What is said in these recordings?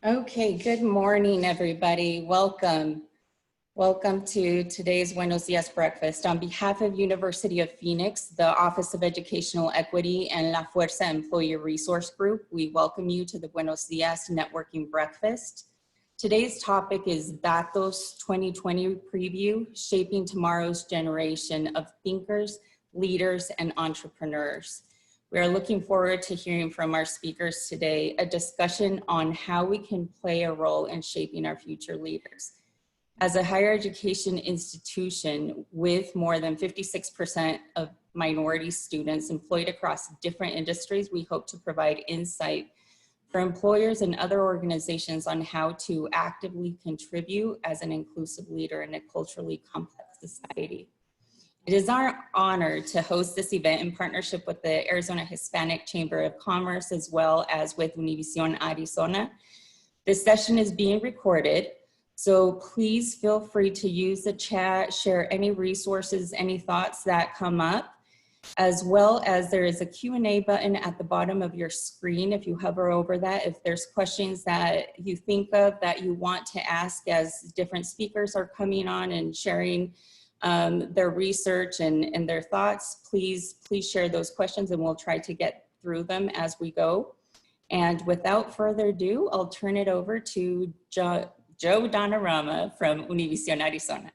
Okay, good morning, everybody. Welcome. Welcome to today's Buenos Dias breakfast. On behalf of University of Phoenix, the Office of Educational Equity and La Fuerza Employee Resource Group, we welcome you to the Buenos Dias Networking Breakfast. Today's topic is Datos 2020 Preview, Shaping Tomorrow's Generation of Thinkers, Leaders, and Entrepreneurs. We are looking forward to hearing from our speakers today, a discussion on how we can play a role in shaping our future leaders. As a higher education institution with more than 56% of minority students employed across different industries, we hope to provide insight for employers and other organizations on how to actively contribute as an inclusive leader in a culturally complex society. It is our honor to host this event in partnership with the Arizona Hispanic Chamber of Commerce, as well as with Univision Arizona. This session is being recorded, so please feel free to use the chat, share any resources, any thoughts that come up, as well as there is a Q&A button at the bottom of your screen. If you hover over that, if there's questions that you think of that you want to ask as different speakers are coming on and sharing their research and their thoughts, please share those questions and we'll try to get through them as we go. And without further ado, I'll turn it over to Joe Donarama from Univision Arizona.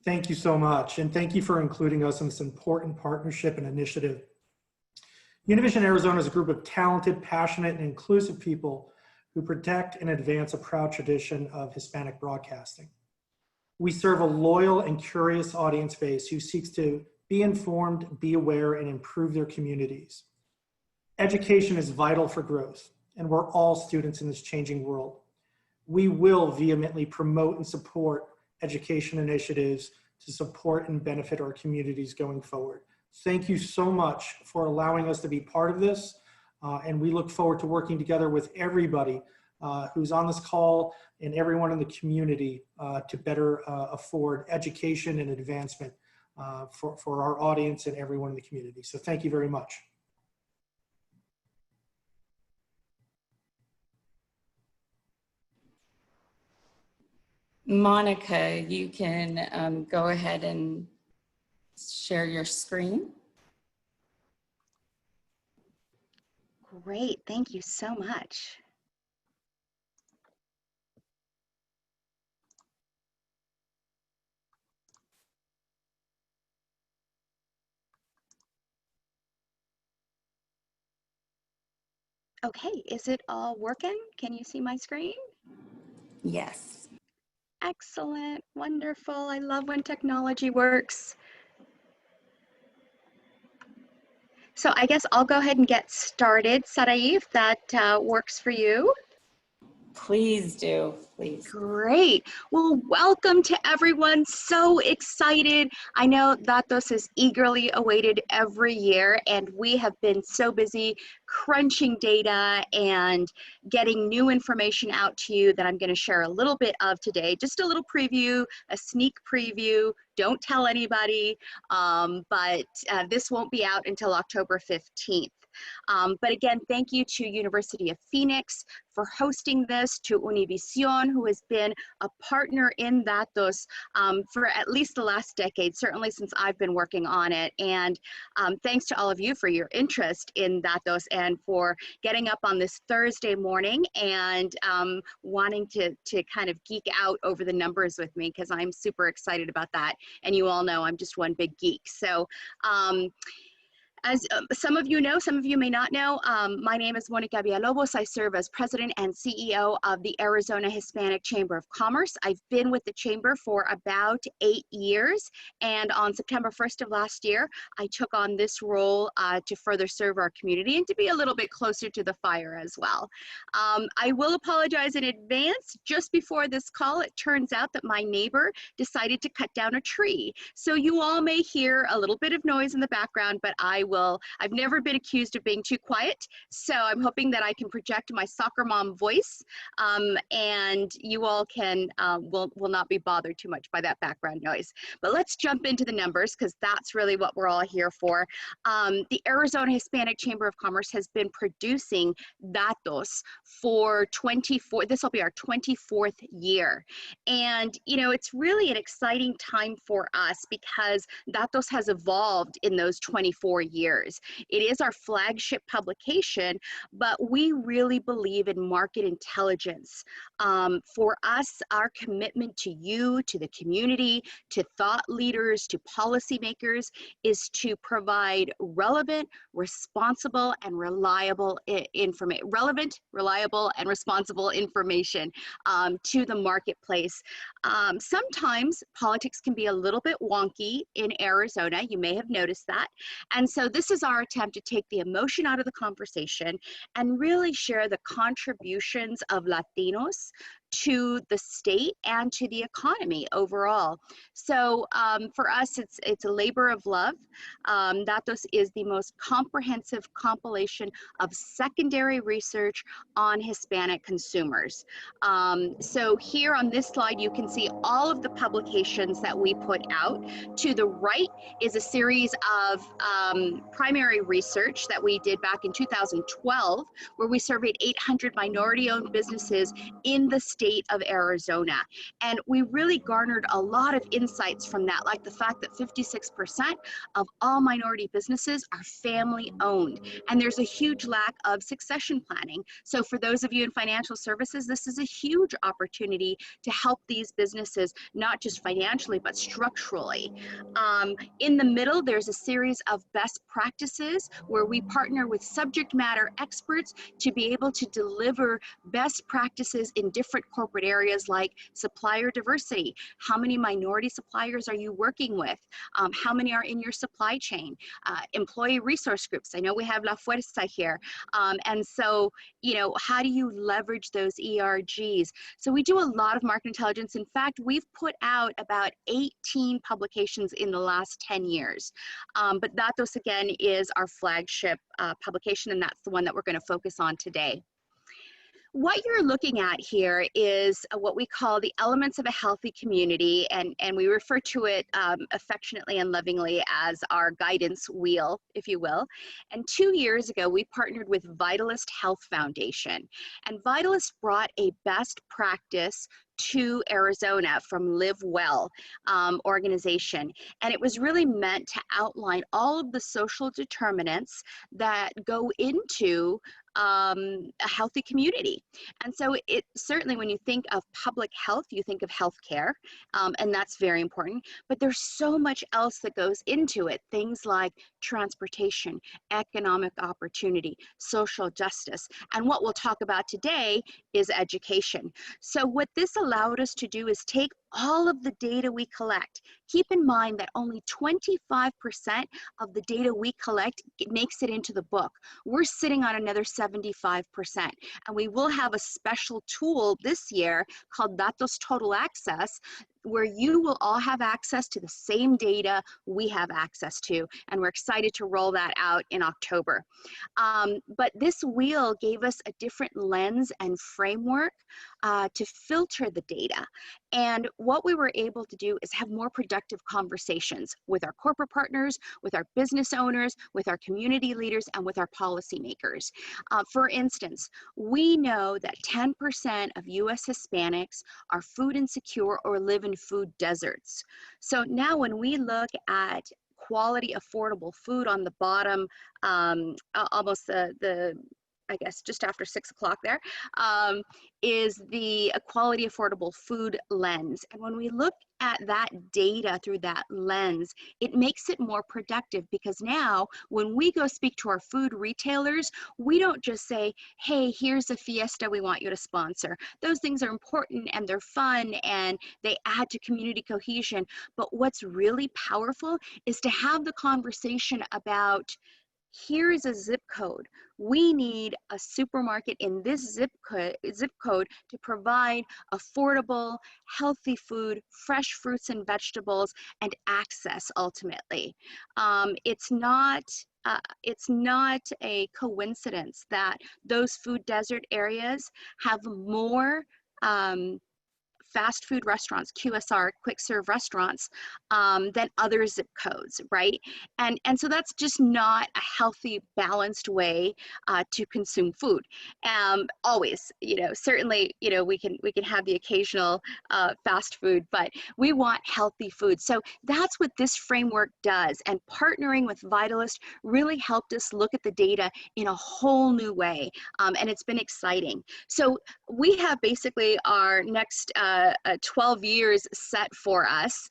Thank you so much, and thank you for including us in this important partnership and initiative. Univision Arizona is a group of talented, passionate, and inclusive people who protect and advance a proud tradition of Hispanic broadcasting. We serve a loyal and curious audience base who seeks to be informed, be aware, and improve their communities. Education is vital for growth, and we're all students in this changing world. We will vehemently promote and support education initiatives to support and benefit our communities going forward. Thank you so much for allowing us to be part of this, and we look forward to working together with everybody who's on this call and everyone in the community to better afford education and advancement for our audience and everyone in the community. So thank you very much. Monica, you can go ahead and share your screen. Great, thank you so much. Okay, is it all working? Can you see my screen? Yes. Excellent, wonderful. I love when technology works. So I guess I'll go ahead and get started, Sarai, if that works for you. Please do, please. Great. Well, welcome to everyone. So excited. I know Datos is eagerly awaited every year, and we have been so busy crunching data and getting new information out to you that I'm going to share a little bit of today. Just a little preview, a sneak preview. Don't tell anybody, but this won't be out until October 15th. But again, thank you to University of Phoenix for hosting this, to Univision, who has been a partner in Datos for at least the last decade, certainly since I've been working on it. And thanks to all of you for your interest in Datos and for getting up on this Thursday morning and wanting to kind of geek out over the numbers with me, because I'm super excited about that. And you all know I'm just one big geek. So as some of you know, some of you may not know, my name is Monica Villalobos. I serve as president and CEO of the Arizona Hispanic Chamber of Commerce. I've been with the chamber for about 8 years, and on September 1st of last year, I took on this role to further serve our community and to be a little bit closer to the fire as well. I will apologize in advance. Just before this call, it turns out that my neighbor decided to cut down a tree. So you all may hear a little bit of noise in the background, but I I've never been accused of being too quiet, so I'm hoping that I can project my soccer mom voice, and you all can, will not be bothered too much by that background noise. But let's jump into the numbers, because that's really what we're all here for. The Arizona Hispanic Chamber of Commerce has been producing Datos for this will be our 24th year. And, you know, it's really an exciting time for us because Datos has evolved in those 24 years. It is our flagship publication, but we really believe in market intelligence. For us, our commitment to you, to the community, to thought leaders, to policymakers is to provide relevant, responsible, and reliable information, to the marketplace. Sometimes politics can be a little bit wonky in Arizona. You may have noticed that. And so this is our attempt to take the emotion out of the conversation and really share the contributions of Latinos to the state and to the economy overall. So for us, it's a labor of love. Datos is the most comprehensive compilation of secondary research on Hispanic consumers. So here on this slide, you can see all of the publications that we put out. To the right is a series of primary research that we did back in 2012, where we surveyed 800 minority-owned businesses in the state of Arizona. And we really garnered a lot of insights from that, like the fact that 56% of all minority businesses are family-owned. And there's a huge lack of succession planning. So for those of you in financial services, this is a huge opportunity to help these businesses, not just financially, but structurally. In the middle, there's a series of best practices where we partner with subject matter experts to be able to deliver best practices in different corporate areas like supplier diversity. How many minority suppliers are you working with? How many are in your supply chain? Employee resource groups. I know we have La Fuerza here. And so, you know, how do you leverage those ERGs? So we do a lot of market intelligence. In fact, we've put out about 18 publications in the last 10 years. But Datos, again, is our flagship publication, and that's the one that we're going to focus on today. What you're looking at here is what we call the elements of a healthy community, and we refer to it affectionately and lovingly as our guidance wheel, if you will. And 2 years ago, we partnered with Vitalist Health Foundation, and Vitalist brought a best practice to Arizona from Live Well organization. And it was really meant to outline all of the social determinants that go into a healthy community. And so it certainly, when you think of public health, you think of healthcare, and that's very important, but there's so much else that goes into it. Things like transportation, economic opportunity, social justice. And what we'll talk about today is education. So what this allowed us to do is take all of the data we collect. Keep in mind that only 25% of the data we collect makes it into the book. We're sitting on another 75%. And we will have a special tool this year called Datos Total Access, where you will all have access to the same data we have access to. And we're excited to roll that out in October. But this wheel gave us a different lens and framework to filter the data. And what we were able to do is have more productive conversations with our corporate partners, with our business owners, with our community leaders, and with our policymakers. For instance, we know that 10% of US Hispanics are food insecure or live in food deserts. So now when we look at quality, affordable food on the bottom, almost I guess just after 6 o'clock there, is the quality affordable food lens. And when we look at that data through that lens, it makes it more productive, because now when we go speak to our food retailers, we don't just say, hey, here's a fiesta we want you to sponsor. Those things are important and they're fun and they add to community cohesion. But what's really powerful is to have the conversation about, here's a zip code. We need a supermarket in this zip code to provide affordable, healthy food, fresh fruits and vegetables, and access ultimately. It's not it's not a coincidence that those food desert areas have more fast food restaurants, QSR, quick serve restaurants, than other zip codes, right? And so that's just not a healthy, balanced way to consume food. Always, certainly, we can have the occasional fast food, but we want healthy food. So that's what this framework does. And partnering with Vitalist really helped us look at the data in a whole new way. And it's been exciting. So we have basically our next 12 years set for us.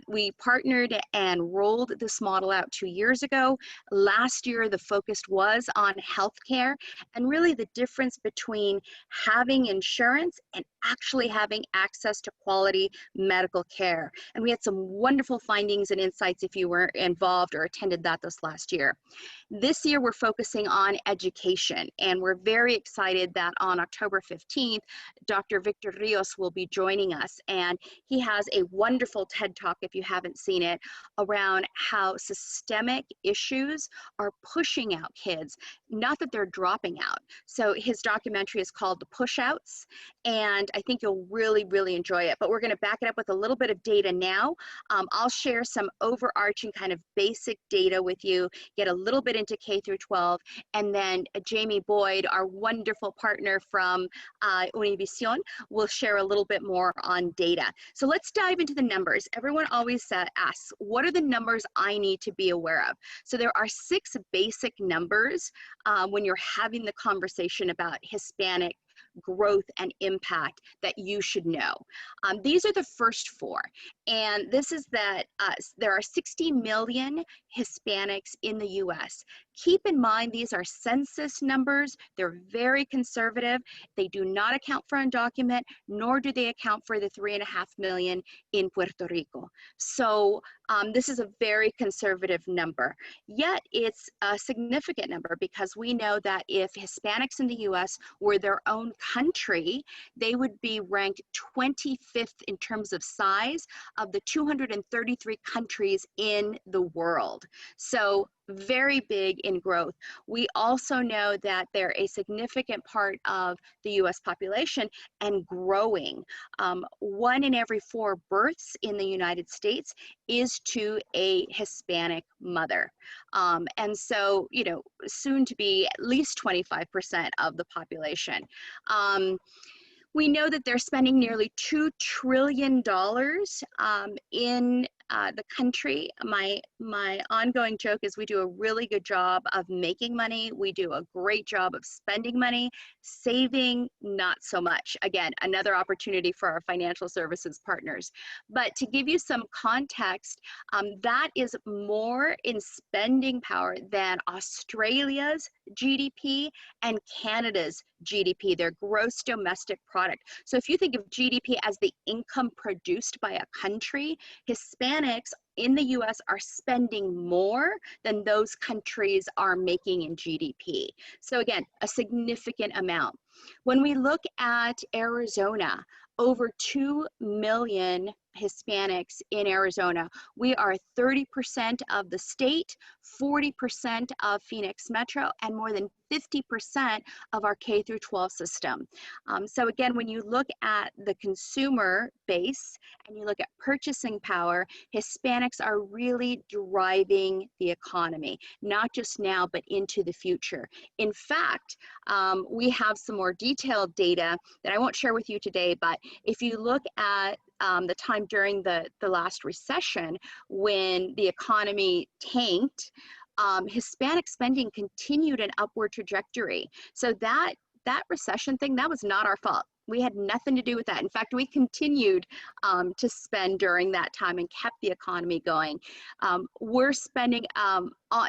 We partnered and rolled this model out 2 years ago. Last year, the focus was on healthcare and really the difference between having insurance and actually having access to quality medical care. And we had some wonderful findings and insights if you were involved or attended Datos last year. This year, we're focusing on education, and we're very excited that on October 15th, Dr. Victor Rios will be joining us, and he has a wonderful TED Talk, if you haven't seen it, around how systemic issues are pushing out kids, not that they're dropping out. So his documentary is called The Pushouts, and I think you'll really, really enjoy it. But we're going to back it up with a little bit of data now. I'll share some overarching kind of basic data with you, get a little bit into K through 12, and then Jamie Boyd, our wonderful partner from Univision, will share a little bit more on data. So let's dive into the numbers. Everyone always asks, what are the numbers I need to be aware of? So there are 6 basic numbers when you're having the conversation about Hispanic growth and impact that you should know. These are the first 4, and this is that there are 60 million Hispanics in the US. Keep in mind, these are census numbers. They're very conservative. They do not account for undocumented, nor do they account for the 3.5 million in Puerto Rico. So this is a very conservative number, yet it's a significant number because we know that if Hispanics in the US were their own country, they would be ranked 25th in terms of size of the 233 countries in the world. So very big in growth. We also know that they're a significant part of the US population and growing. 1 in every 4 births in the United States is to a Hispanic mother. And so, soon to be at least 25% of the population. We know that they're spending nearly $2 trillion in the country. My ongoing joke is we do a really good job of making money. We do a great job of spending money. Saving, not so much. Again, another opportunity for our financial services partners. But to give you some context, that is more in spending power than Australia's GDP and Canada's GDP, their gross domestic product. So if you think of GDP as the income produced by a country, Hispanics in the US are spending more than those countries are making in GDP. So again, a significant amount. When we look at Arizona, over 2 million Hispanics in Arizona. We are 30% of the state, 40% of Phoenix Metro, and more than 50% of our K through 12 system. So again, when you look at the consumer base and you look at purchasing power, Hispanics are really driving the economy, not just now, but into the future. In fact, we have some more detailed data that I won't share with you today, but if you look at the time during the last recession when the economy tanked, Hispanic spending continued an upward trajectory. So that recession thing, that was not our fault. We had nothing to do with that. In fact, we continued to spend during that time and kept the economy going. We're spending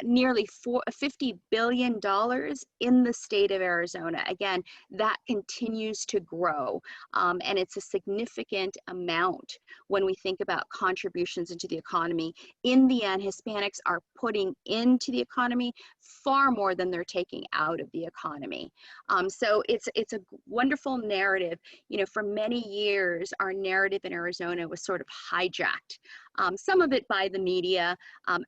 nearly $50 billion in the state of Arizona. Again, that continues to grow, and it's a significant amount when we think about contributions into the economy. In the end, Hispanics are putting into the economy far more than they're taking out of the economy. So it's a wonderful narrative. You know, for many years, our narrative in Arizona was sort of hijacked. Some of it by the media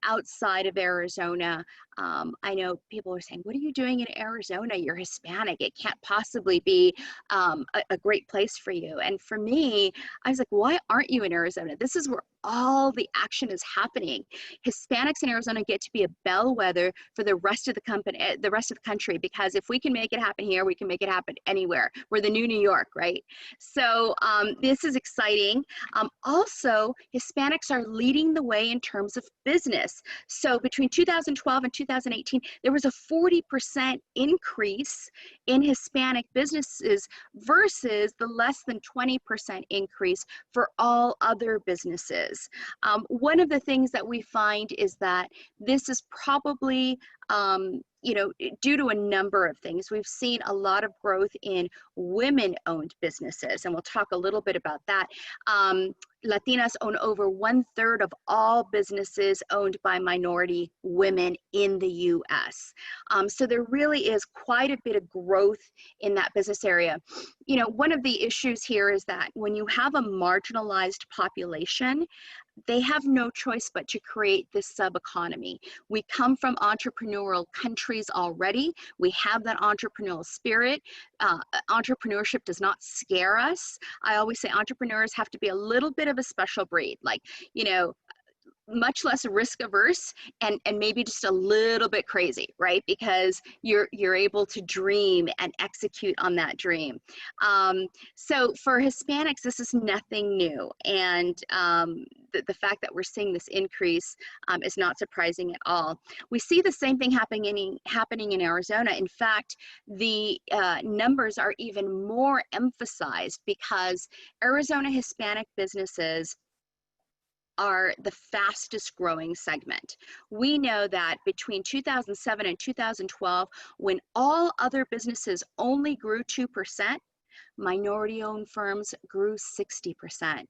outside of Arizona, I know people are saying, what are you doing in Arizona? You're Hispanic. It can't possibly be a great place for you. And for me, I was like, why aren't you in Arizona? This is where all the action is happening. Hispanics in Arizona get to be a bellwether for the rest of the company, the rest of the country, because if we can make it happen here, we can make it happen anywhere. We're the new New York, right? So this is exciting. Also, Hispanics are leading the way in terms of business. So between 2012 and 2018, there was a 40% increase in Hispanic businesses versus the less than 20% increase for all other businesses. One of the things that we find is that this is probably due to a number of things. We've seen a lot of growth in women-owned businesses, and we'll talk a little bit about that. Latinas own over 1/3 of all businesses owned by minority women in the US. So there really is quite a bit of growth in that business area. You know, one of the issues here is that when you have a marginalized population, they have no choice but to create this sub-economy. We come from entrepreneurial countries already. We have that entrepreneurial spirit. Entrepreneurship does not scare us. I always say entrepreneurs have to be a little bit of a special breed, like, you know, much less risk averse and maybe just a little bit crazy, right? Because you're able to dream and execute on that dream. So for Hispanics, this is nothing new. And the fact that we're seeing this increase is not surprising at all. We see the same thing happening in Arizona. In fact, the numbers are even more emphasized because Arizona Hispanic businesses are the fastest growing segment. We know that between 2007 and 2012, when all other businesses only grew 2%, minority-owned firms grew 60%.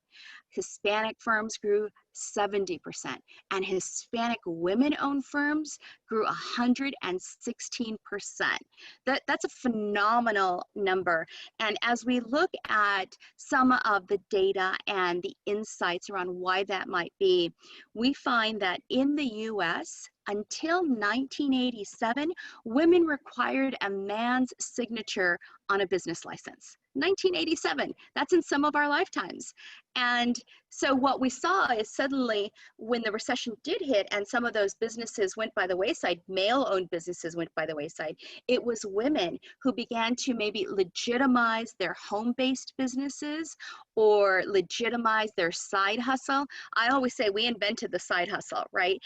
Hispanic firms grew 70%, and Hispanic women-owned firms grew 116%. That's a phenomenal number. And as we look at some of the data and the insights around why that might be, we find that in the US, until 1987, women required a man's signature on a business license. 1987, that's in some of our lifetimes. And so what we saw is suddenly when the recession did hit and some of those businesses went by the wayside, male-owned businesses went by the wayside, it was women who began to maybe legitimize their home-based businesses or legitimize their side hustle. I always say we invented the side hustle, right?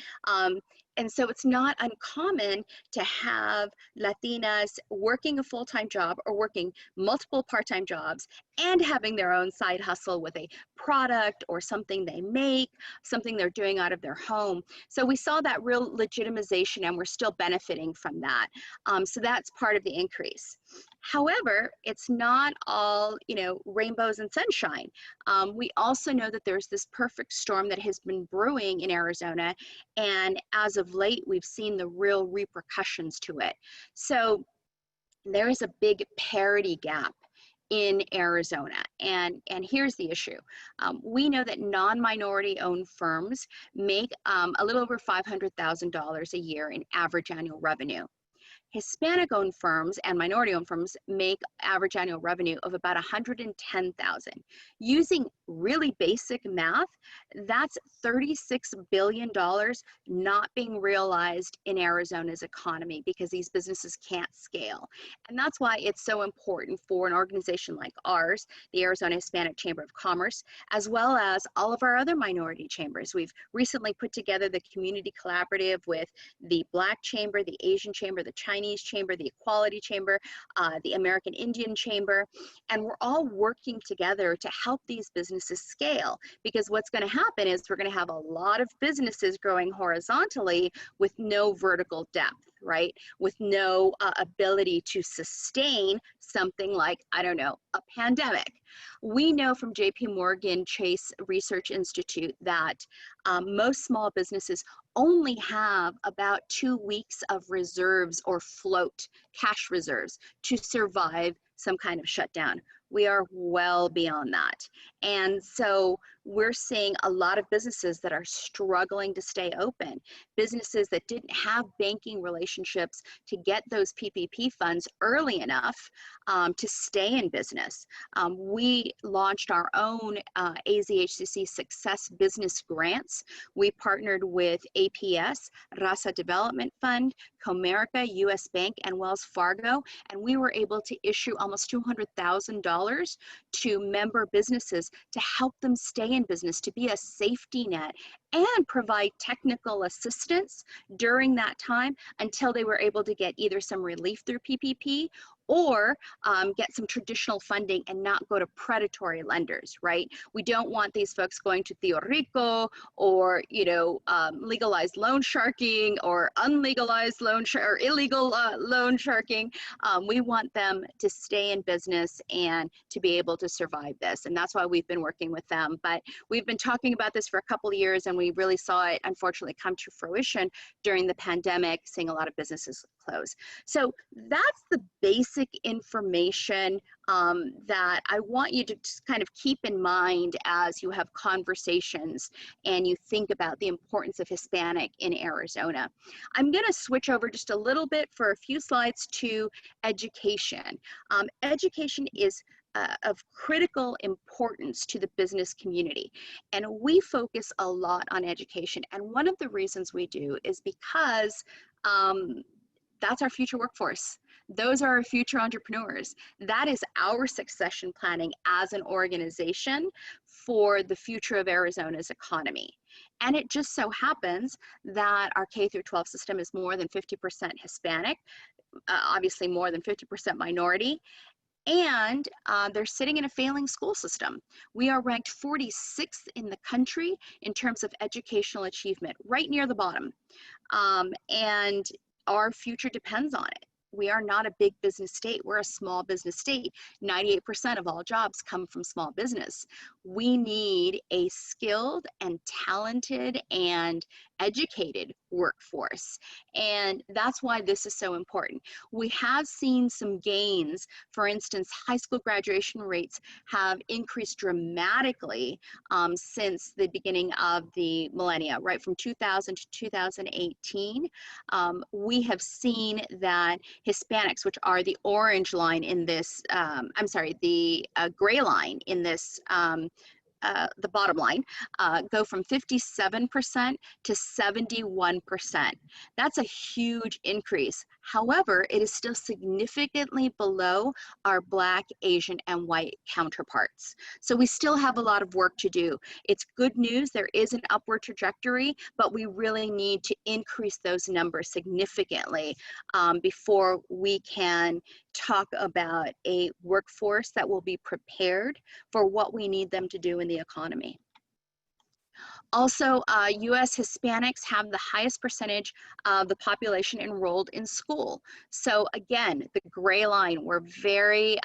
And so it's not uncommon to have Latinas working a full-time job or working multiple part-time jobs and having their own side hustle with a product or something they make, something they're doing out of their home. So we saw that real legitimization and we're still benefiting from that. So that's part of the increase. However, it's not all, you know, rainbows and sunshine. We also know that there's this perfect storm that has been brewing in Arizona, and as of late, we've seen the real repercussions to it. So there is a big parity gap in Arizona, and here's the issue. We know that non-minority owned firms make a little over $500,000 a year in average annual revenue. Hispanic-owned firms and minority-owned firms make average annual revenue of about $110,000. Using really basic math, that's $36 billion not being realized in Arizona's economy because these businesses can't scale. And that's why it's so important for an organization like ours, the Arizona Hispanic Chamber of Commerce, as well as all of our other minority chambers. We've recently put together the community collaborative with the Black Chamber, the Asian Chamber, the Chinese Chamber, the Equality Chamber, the American Indian Chamber, and we're all working together to help these businesses scale, because what's going to happen is we're going to have a lot of businesses growing horizontally with no vertical depth, right? With no ability to sustain something like, I don't know, a pandemic. We know from JP Morgan Chase Research Institute that most small businesses only have about 2 weeks of reserves or float cash reserves to survive some kind of shutdown. We are well beyond that. And so we're seeing a lot of businesses that are struggling to stay open, businesses that didn't have banking relationships to get those PPP funds early enough to stay in business. We launched our own AZHCC Success Business Grants. We partnered with APS, Raza Development Fund, Comerica, US Bank, and Wells Fargo, and we were able to issue almost $200,000 to member businesses to help them stay in business, to be a safety net, and provide technical assistance during that time until they were able to get either some relief through PPP or get some traditional funding and not go to predatory lenders, right? We don't want these folks going to Tío Rico or, legalized loan sharking or unlegalized loan or illegal loan sharking. We want them to stay in business and to be able to survive this. And that's why we've been working with them. But we've been talking about this for a couple of years, and we really saw it, unfortunately, come to fruition during the pandemic, seeing a lot of businesses close. So that's the basic information that I want you to just kind of keep in mind as you have conversations and you think about the importance of Hispanic in Arizona. I'm going to switch over just a little bit for a few slides to education. Education is of critical importance to the business community. And we focus a lot on education. And one of the reasons we do is because that's our future workforce. Those are our future entrepreneurs. That is our succession planning as an organization for the future of Arizona's economy. And it just so happens that our K through 12 system is more than 50% Hispanic, obviously more than 50% minority, and they're sitting in a failing school system. We are ranked 46th in the country in terms of educational achievement, right near the bottom. And our future depends on it. We are not a big business state. We're a small business state. 98% of all jobs come from small business. We need a skilled and talented and educated workforce. And that's why this is so important. We have seen some gains. For instance, high school graduation rates have increased dramatically since the beginning of the millennia, right from 2000 to 2018. We have seen that Hispanics, which are the orange line in this, the gray line in this, the bottom line, go from 57% to 71%. That's a huge increase. However, it is still significantly below our Black, Asian, and white counterparts. So we still have a lot of work to do. It's good news. There is an upward trajectory, but we really need to increase those numbers significantly before we can talk about a workforce that will be prepared for what we need them to do in the economy. Also, U.S. Hispanics have the highest percentage of the population enrolled in school. So again, the gray line, we're very,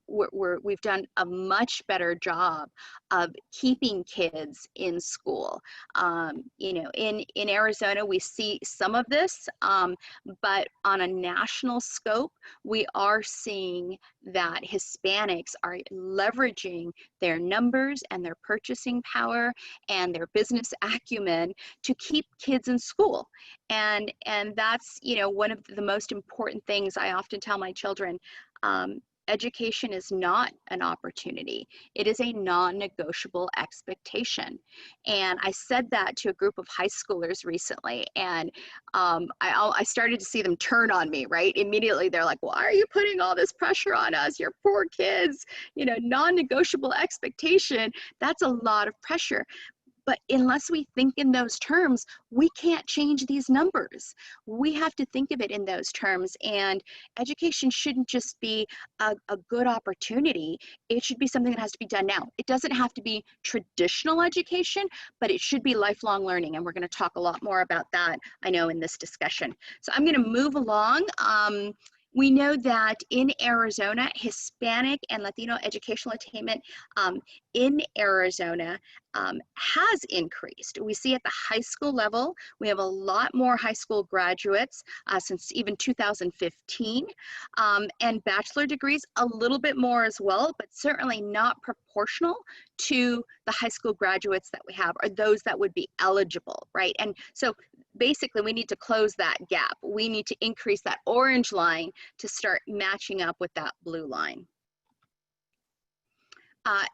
we've done a much better job of keeping kids in school. In Arizona, we see some of this, but on a national scope, we are seeing that Hispanics are leveraging their numbers and their purchasing power and their business acumen to keep kids in school. And that's, one of the most important things I often tell my children. Education is not an opportunity. It is a non-negotiable expectation. And I said that to a group of high schoolers recently, and I started to see them turn on me, right? Immediately, they're like, why are you putting all this pressure on us? You're poor kids, non-negotiable expectation. That's a lot of pressure. But unless we think in those terms, we can't change these numbers. We have to think of it in those terms. And education shouldn't just be a good opportunity. It should be something that has to be done now. It doesn't have to be traditional education, but it should be lifelong learning. And we're going to talk a lot more about that, I know, in this discussion. So I'm going to move along. We know that in Arizona, Hispanic and Latino educational attainment in Arizona has increased. We see at the high school level, we have a lot more high school graduates since even 2015, and bachelor degrees a little bit more as well, but certainly not proportional to the high school graduates that we have, or those that would be eligible, right? And so basically we need to close that gap. We need to increase that orange line to start matching up with that blue line.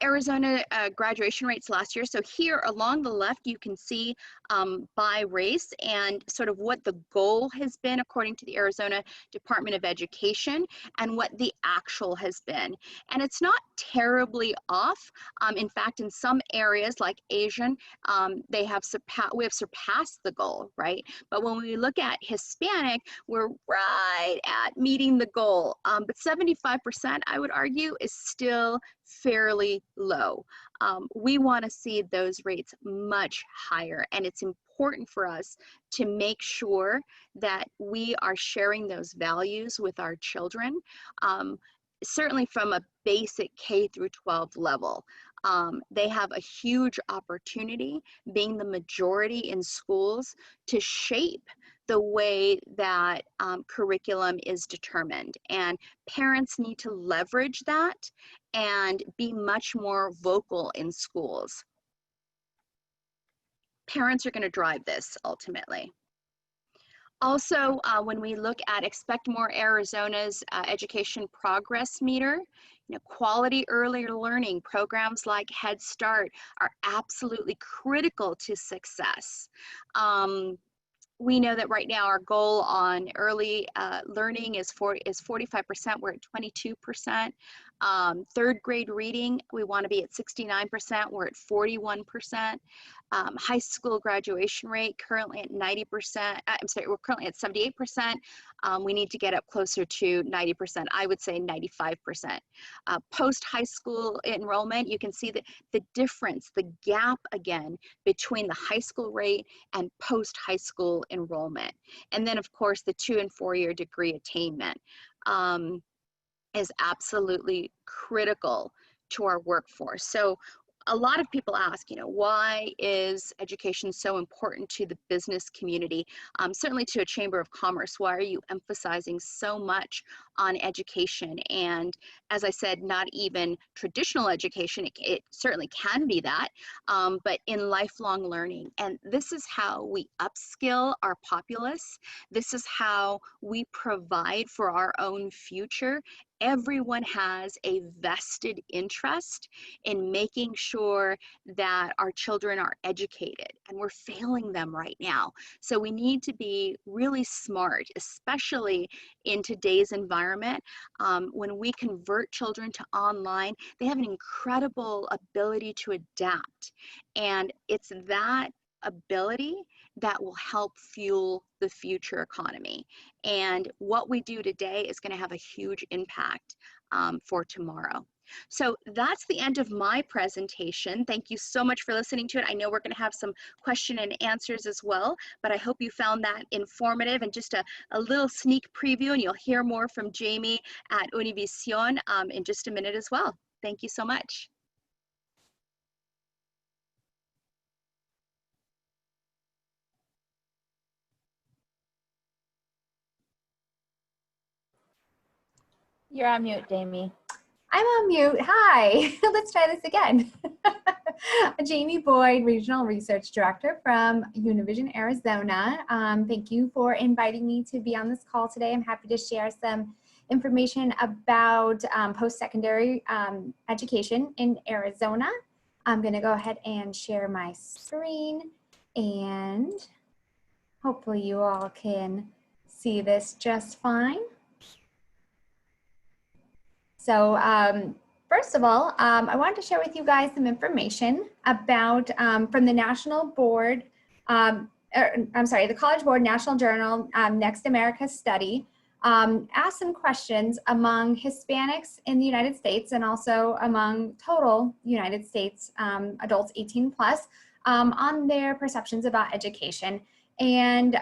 Arizona graduation rates last year. So here along the left, you can see by race and sort of what the goal has been according to the Arizona Department of Education and what the actual has been. And it's not terribly off. In fact, in some areas like Asian, we have surpassed the goal, right? But when we look at Hispanic, we're right at meeting the goal. But 75%, I would argue, is still fairly low. We want to see those rates much higher, and it's important for us to make sure that we are sharing those values with our children, certainly from a basic K through 12 level. They have a huge opportunity, being the majority in schools, to shape the way that curriculum is determined. And parents need to leverage that and be much more vocal in schools. Parents are going to drive this ultimately. Also, when we look at Expect More Arizona's education progress meter, quality early learning programs like Head Start are absolutely critical to success. We know that right now our goal on early learning is 45%. We're at 22%. Third grade reading, we want to be at 69%. We're at 41%. High school graduation rate currently at 90%. I'm sorry, we're currently at 78%. We need to get up closer to 90%. I would say 95%. Post high school enrollment, you can see that the difference, the gap again between the high school rate and post high school enrollment. And then of course the 2- and 4-year degree attainment is absolutely critical to our workforce. So a lot of people ask, why is education so important to the business community? Certainly to a Chamber of Commerce, why are you emphasizing so much on education? And as I said, not even traditional education, it certainly can be that, but in lifelong learning. And this is how we upskill our populace. This is how we provide for our own future. Everyone has a vested interest in making sure that our children are educated, and we're failing them right now. So we need to be really smart, especially in today's environment. When we convert children to online, they have an incredible ability to adapt. And it's that ability that will help fuel the future economy. And what we do today is going to have a huge impact for tomorrow. So that's the end of my presentation. Thank you so much for listening to it. I know we're going to have some question and answers as well, but I hope you found that informative and just a little sneak preview, and you'll hear more from Jamie at Univision in just a minute as well. Thank you so much. You're on mute, Jamie. I'm on mute. Hi. Let's try this again. Jamie Boyd, Regional Research Director from Univision, Arizona. Thank you for inviting me to be on this call today. I'm happy to share some information about post-secondary education in Arizona. I'm going to go ahead and share my screen, and hopefully you all can see this just fine. So first of all, I wanted to share with you guys some information about from the National Board, the College Board National Journal Next America Study, asked some questions among Hispanics in the United States and also among total United States adults 18 plus on their perceptions about education. And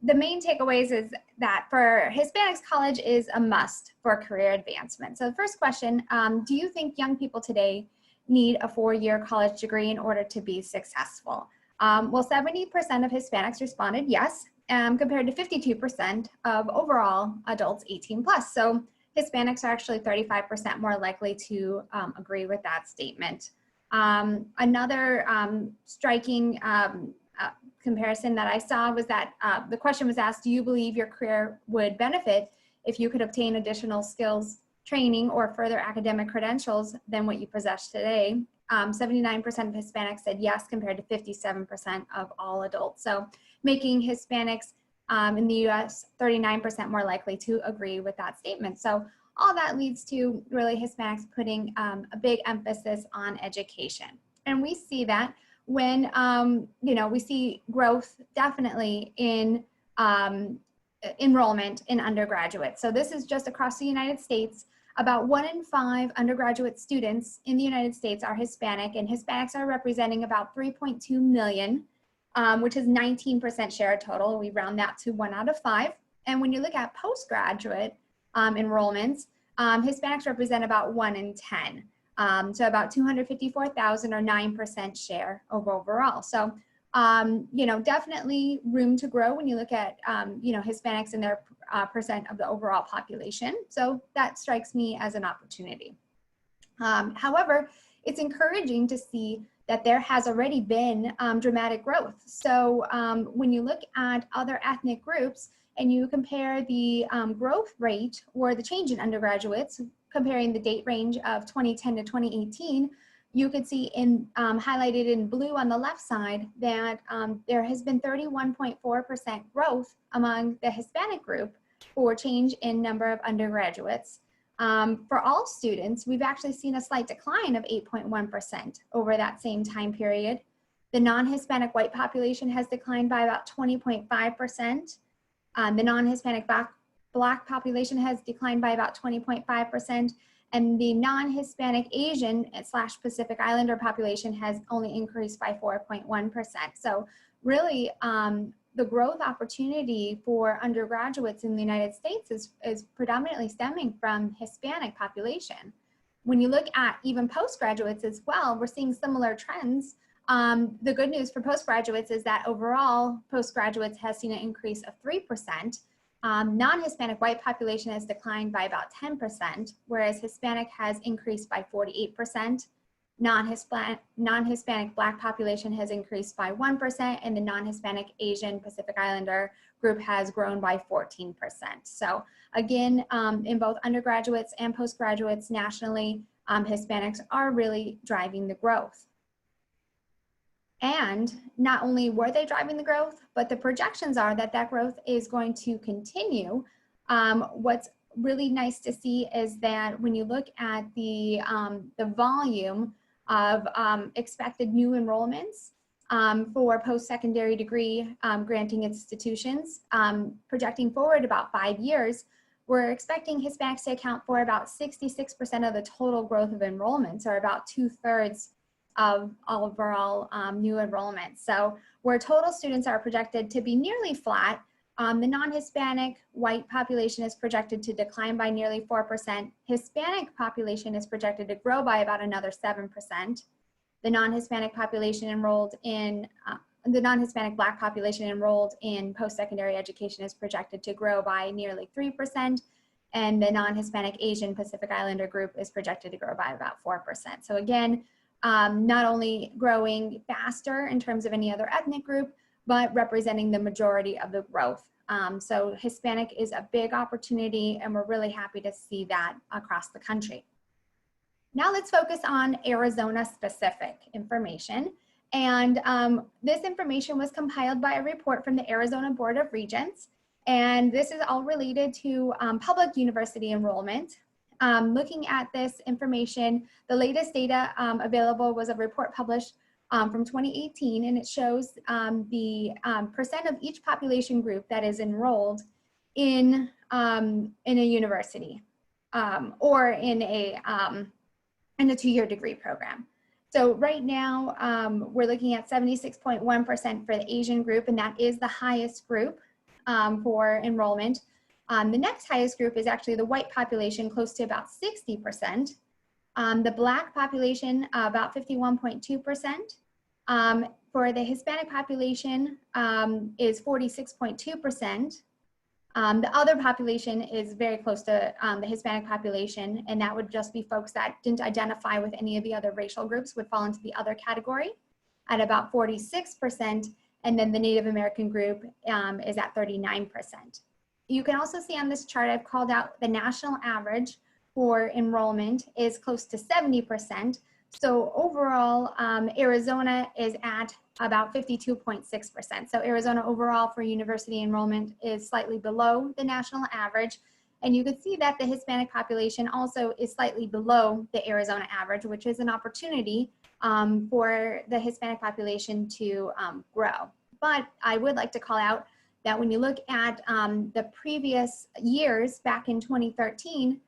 the main takeaways is that for Hispanics, college is a must for career advancement. So the first question, do you think young people today need a 4-year college degree in order to be successful? Well, 70% of Hispanics responded yes, compared to 52% of overall adults 18 plus. So Hispanics are actually 35% more likely to agree with that statement. Another striking comparison that I saw was that the question was asked, do you believe your career would benefit if you could obtain additional skills, training, or further academic credentials than what you possess today? 79% of Hispanics said yes, compared to 57% of all adults. So making Hispanics in the US 39% more likely to agree with that statement. So all that leads to really Hispanics putting a big emphasis on education. And we see that when, we see growth definitely in enrollment in undergraduate. So this is just across the United States. About 1 in 5 undergraduate students in the United States are Hispanic, and Hispanics are representing about 3.2 million, which is 19% share total. We round that to 1 out of 5. And when you look at postgraduate enrollments, Hispanics represent about 1 in 10. So about 254,000 or 9% share of overall. So, definitely room to grow when you look at, Hispanics and their percent of the overall population. So that strikes me as an opportunity. However, it's encouraging to see that there has already been dramatic growth. So when you look at other ethnic groups and you compare the growth rate or the change in undergraduates, comparing the date range of 2010 to 2018, you could see in highlighted in blue on the left side that there has been 31.4% growth among the Hispanic group for change in number of undergraduates. For all students, we've actually seen a slight decline of 8.1% over that same time period. The non-Hispanic white population has declined by about 20.5%. The non-Hispanic Black population has declined by about 20.5%. And the non-Hispanic Asian / Pacific Islander population has only increased by 4.1%. So really, the growth opportunity for undergraduates in the United States is predominantly stemming from Hispanic population. When you look at even postgraduates as well, we're seeing similar trends. The good news for postgraduates is that overall, postgraduates has seen an increase of 3%. Non-Hispanic white population has declined by about 10%, whereas Hispanic has increased by 48%. Non-Hispanic Black population has increased by 1%, and the non-Hispanic Asian Pacific Islander group has grown by 14%. So again, in both undergraduates and postgraduates nationally, Hispanics are really driving the growth. And not only were they driving the growth, but the projections are that that growth is going to continue. What's really nice to see is that when you look at the volume of expected new enrollments for post-secondary degree granting institutions, projecting forward about 5 years, we're expecting Hispanics to account for about 66% of the total growth of enrollments, or about 2/3 of overall new enrollments. So where total students are projected to be nearly flat, the non-Hispanic white population is projected to decline by nearly 4%. Hispanic population is projected to grow by about another 7%. The non-Hispanic population enrolled in, the non-Hispanic Black population enrolled in post-secondary education is projected to grow by nearly 3%. And the non-Hispanic Asian Pacific Islander group is projected to grow by about 4%. So again, not only growing faster in terms of any other ethnic group, but representing the majority of the growth. So Hispanic is a big opportunity, and we're really happy to see that across the country. Now let's focus on Arizona specific information. And this information was compiled by a report from the Arizona Board of Regents. And this is all related to public university enrollment. Looking at this information, the latest data available was a report published from 2018, and it shows the percent of each population group that is enrolled in a university or in a 2-year degree program. So right now, we're looking at 76.1% for the Asian group, and that is the highest group for enrollment. The next highest group is actually the white population, close to about 60%. The Black population, about 51.2%. For the Hispanic population is 46.2%. The other population is very close to the Hispanic population, and that would just be folks that didn't identify with any of the other racial groups would fall into the other category at about 46%, and then the Native American group is at 39%. You can also see on this chart, I've called out the national average for enrollment is close to 70%. So overall, Arizona is at about 52.6%. So Arizona overall for university enrollment is slightly below the national average. And you can see that the Hispanic population also is slightly below the Arizona average, which is an opportunity for the Hispanic population to grow. But I would like to call out that when you look at the previous years back in 2013,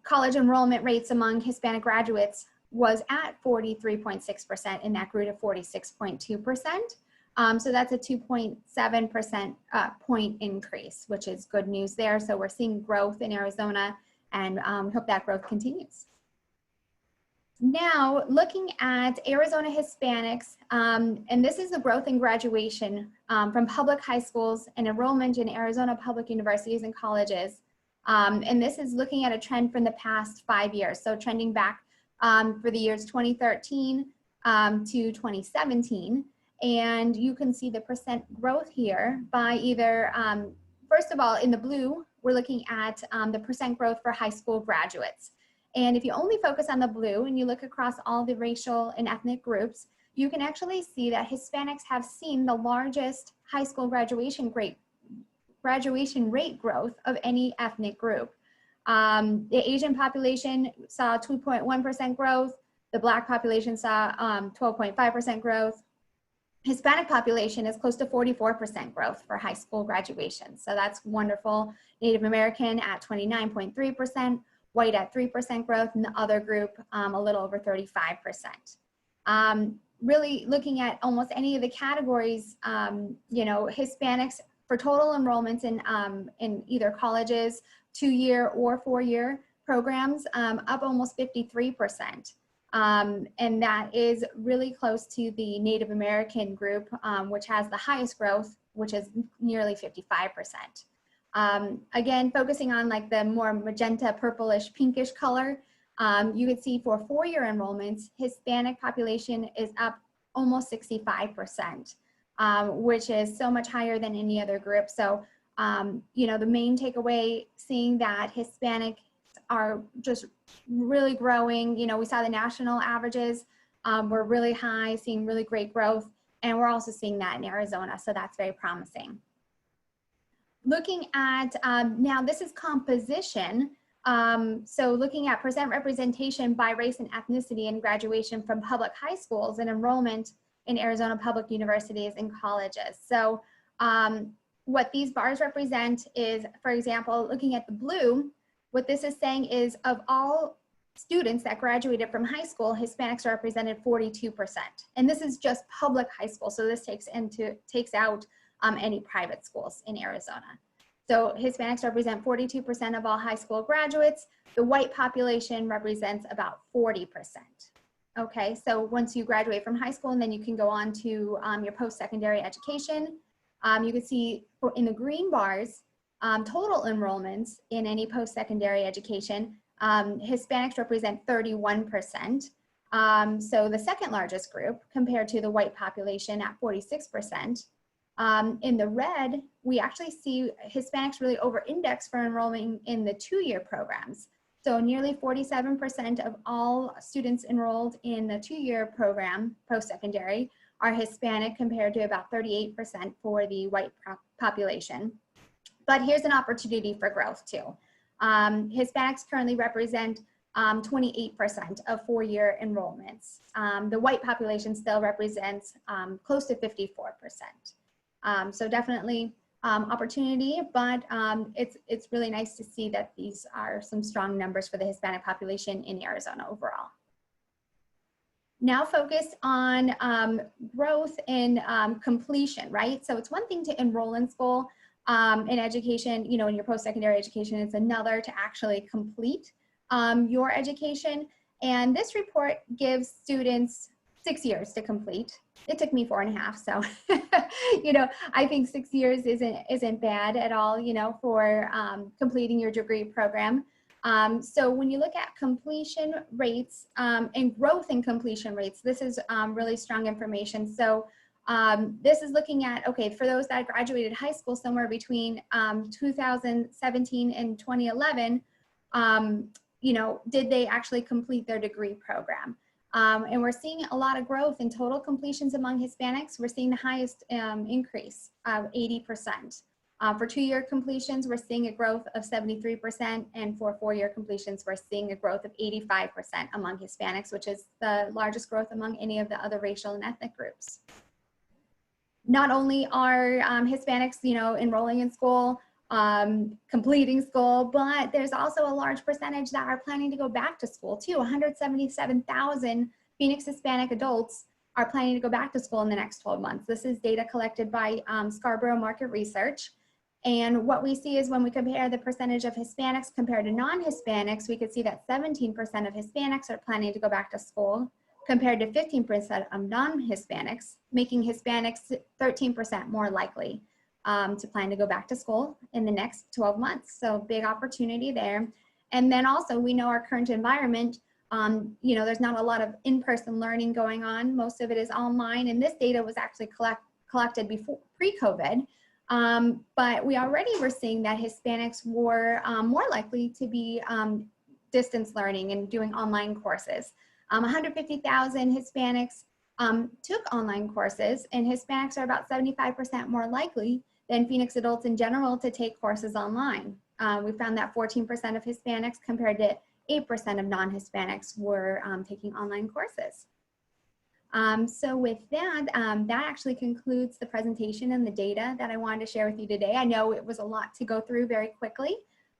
college enrollment rates among Hispanic graduates was at 43.6%, and that grew to 46.2%. So that's a 2.7% point increase, which is good news there. So we're seeing growth in Arizona, and hope that growth continues. Now, looking at Arizona Hispanics, and this is the growth in graduation from public high schools and enrollment in Arizona public universities and colleges. And this is looking at a trend from the past 5 years. So trending back for the years 2013 to 2017. And you can see the percent growth here by either, first of all, in the blue, we're looking at the percent growth for high school graduates. And if you only focus on the blue and you look across all the racial and ethnic groups, you can actually see that Hispanics have seen the largest high school graduation rate growth of any ethnic group. The Asian population saw 2.1% growth. The Black population saw 12.5% growth. Hispanic population is close to 44% growth for high school graduation. So that's wonderful. Native American at 29.3%, white at 3% growth, and the other group a little over 35%. Really looking at almost any of the categories, you know, Hispanics for total enrollments in either colleges, 2-year or 4-year programs, up almost 53%. And that is really close to the Native American group, which has the highest growth, which is nearly 55%. Again, focusing on like the more magenta, purplish, pinkish color, you could see for 4-year enrollments, Hispanic population is up almost 65%, which is so much higher than any other group. So, you know, the main takeaway, seeing that Hispanic are just really growing. You know, we saw the national averages were really high, seeing really great growth, and we're also seeing that in Arizona, so that's very promising. Looking at, now this is composition, so looking at percent representation by race and ethnicity in graduation from public high schools and enrollment in Arizona public universities and colleges. So what these bars represent is, for example, looking at the blue, what this is saying is of all students that graduated from high school, Hispanics represented 42%. And this is just public high school. So this takes out any private schools in Arizona. So Hispanics represent 42% of all high school graduates. The white population represents about 40%. Okay, so once you graduate from high school and then you can go on to your post-secondary education, you can see in the green bars, total enrollments in any post-secondary education, Hispanics represent 31%. So the second largest group compared to the white population at 46%. In the red, we actually see Hispanics really over-index for enrolling in the 2-year programs. So nearly 47% of all students enrolled in the 2-year program, post-secondary, are Hispanic compared to about 38% for the white population. But here's an opportunity for growth too. Hispanics currently represent 28% of 4-year enrollments. The white population still represents close to 54%. So definitely opportunity, but it's really nice to see that these are some strong numbers for the Hispanic population in Arizona overall. now focus on growth and completion, right? So it's one thing to enroll in school, in education, you know, in your post-secondary education. It's another to actually complete your education. And this report gives students 6 years to complete. It took me 4.5, so you know, I think 6 years isn't bad at all, you know, for completing your degree program. So when you look at completion rates and growth in completion rates, this is really strong information. So this is looking at, okay, for those that graduated high school somewhere between 2017 and 2011, you know, did they actually complete their degree program? And we're seeing a lot of growth in total completions among Hispanics. We're seeing the highest increase of 80%. For 2-year completions, we're seeing a growth of 73%, and for 4-year completions, we're seeing a growth of 85% among Hispanics, which is the largest growth among any of the other racial and ethnic groups. Not only are Hispanics, you know, enrolling in school, completing school, but there's also a large percentage that are planning to go back to school too. 177,000 Phoenix Hispanic adults are planning to go back to school in the next 12 months. This is data collected by Scarborough Market Research. And what we see is when we compare the percentage of Hispanics compared to non-Hispanics, we could see that 17% of Hispanics are planning to go back to school compared to 15% of non-Hispanics, making Hispanics 13% more likely to plan to go back to school in the next 12 months. So big opportunity there. And then also we know our current environment, you know, there's not a lot of in-person learning going on. Most of it is online, and this data was actually collected before pre-COVID. But we already were seeing that Hispanics were more likely to be distance learning and doing online courses. 150,000 Hispanics took online courses, and Hispanics are about 75% more likely than Phoenix adults in general to take courses online. We found that 14% of Hispanics compared to 8% of non-Hispanics were taking online courses. So with that, that actually concludes the presentation and the data that I wanted to share with you today. I know it was a lot to go through very quickly,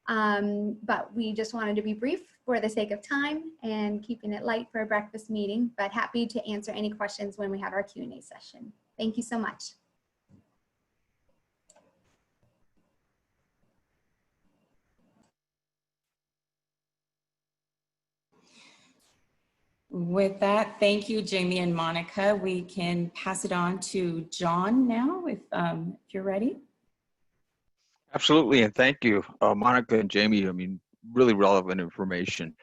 but we just wanted to be brief for the sake of time and keeping it light for a breakfast meeting, but happy to answer any questions when we have our Q&A session. Thank you so much. With that, thank you, Jamie and Monica. We can pass it on to John now, if you're ready. Absolutely, and thank you, Monica and Jamie. I mean, really relevant information.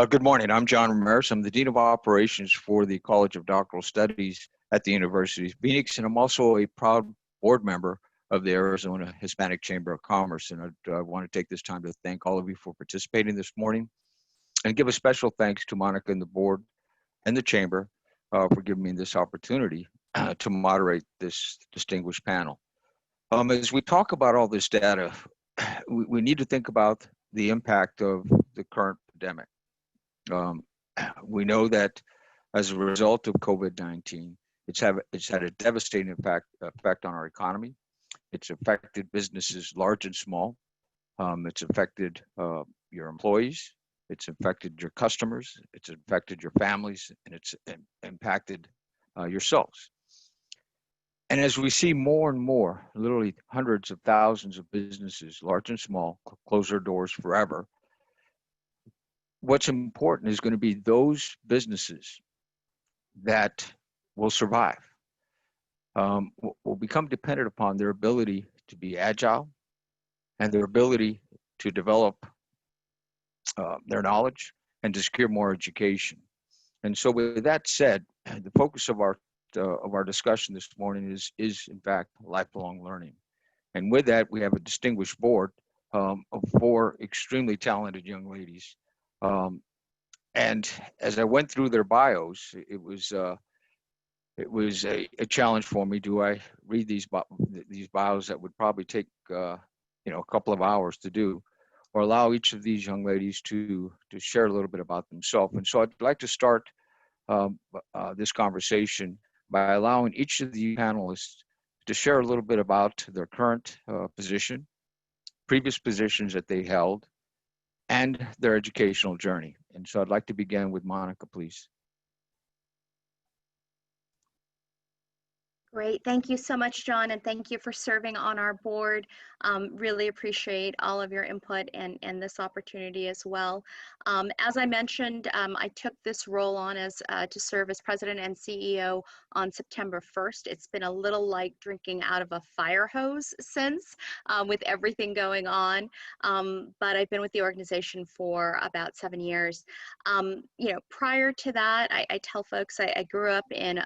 Good morning, I'm John Ramirez. I'm the Dean of Operations for the College of Doctoral Studies at the University of Phoenix, and I'm also a proud board member of the Arizona Hispanic Chamber of Commerce. And I want to take this time to thank all of you for participating this morning, and give a special thanks to Monica and the board and the Chamber for giving me this opportunity to moderate this distinguished panel. As we talk about all this data, we need to think about the impact of the current pandemic. We know that as a result of COVID-19, it's had a devastating effect on our economy. It's affected businesses large and small. It's affected your employees. It's affected your customers. It's affected your families, and it's impacted yourselves. And as we see more and more, literally hundreds of thousands of businesses, large and small, close their doors forever, what's important is going to be those businesses that will survive, will become dependent upon their ability to be agile and their ability to develop their knowledge and to secure more education. And so with that said, the focus of our discussion this morning is in fact lifelong learning. And with that, we have a distinguished board of 4 extremely talented young ladies. And as I went through their bios, it was a challenge for me. Do I read these bios that would probably take a couple of hours to do, or allow each of these young ladies to share a little bit about themselves? And so I'd like to start this conversation by allowing each of the panelists to share a little bit about their current position, previous positions that they held, and their educational journey. And so I'd like to begin with Monica, please. Great. Thank you so much, John, and thank you for serving on our board. Really appreciate all of your input and this opportunity as well. As I mentioned, I took this role on as to serve as president and CEO on September 1st. It's been a little like drinking out of a fire hose since, with everything going on. But I've been with the organization for about 7 years. You know, prior to that, I tell folks I grew up in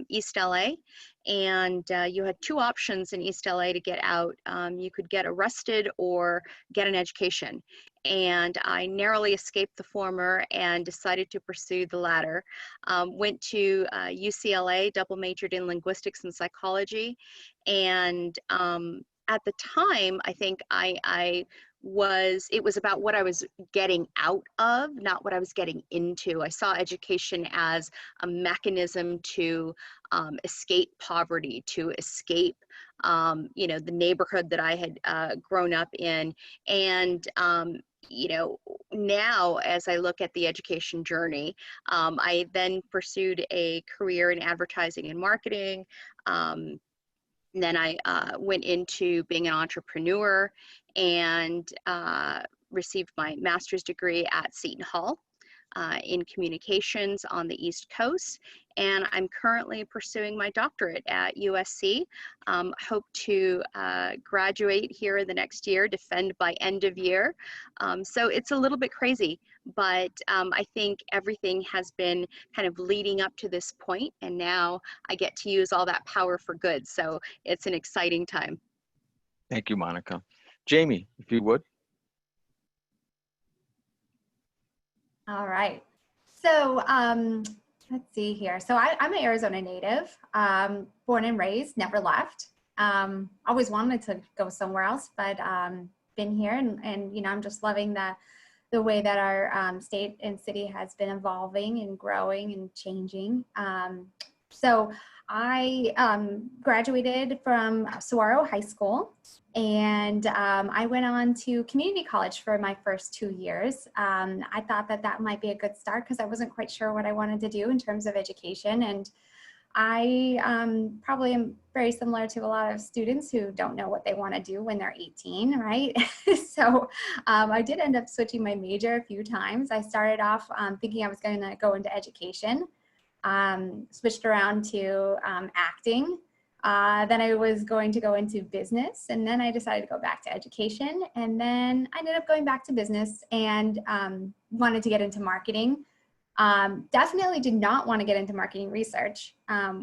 East LA. And you had two options in East LA to get out. You could get arrested or get an education. And I narrowly escaped the former and decided to pursue the latter. Went to UCLA, double majored in linguistics and psychology. And at the time, I think it was about what I was getting out of, not what I was getting into. I saw education as a mechanism to escape poverty, to escape, you know, the neighborhood that I had grown up in. And, you know, now as I look at the education journey, I then pursued a career in advertising and marketing. And then I went into being an entrepreneur and received my master's degree at Seton Hall in communications on the East Coast. And I'm currently pursuing my doctorate at USC. Hope to graduate here in the next year, defend by end of year. So it's a little bit crazy, but I think everything has been kind of leading up to this point, and now I get to use all that power for good. So it's an exciting time. Thank you, Monica. Jamie, if you would. All right. So let's see here. So I'm an Arizona native, born and raised, never left. Always wanted to go somewhere else, but been here, and you know, I'm just loving the way that our state and city has been evolving and growing and changing. So I graduated from Saguaro High School, and I went on to community college for my first 2 years. I thought that might be a good start because I wasn't quite sure what I wanted to do in terms of education. And I probably am very similar to a lot of students who don't know what they want to do when they're 18, right? So I did end up switching my major a few times. I started off thinking I was going to go into education, switched around to acting. Then I was going to go into business, and then I decided to go back to education, and then I ended up going back to business and wanted to get into marketing. Definitely did not want to get into marketing research.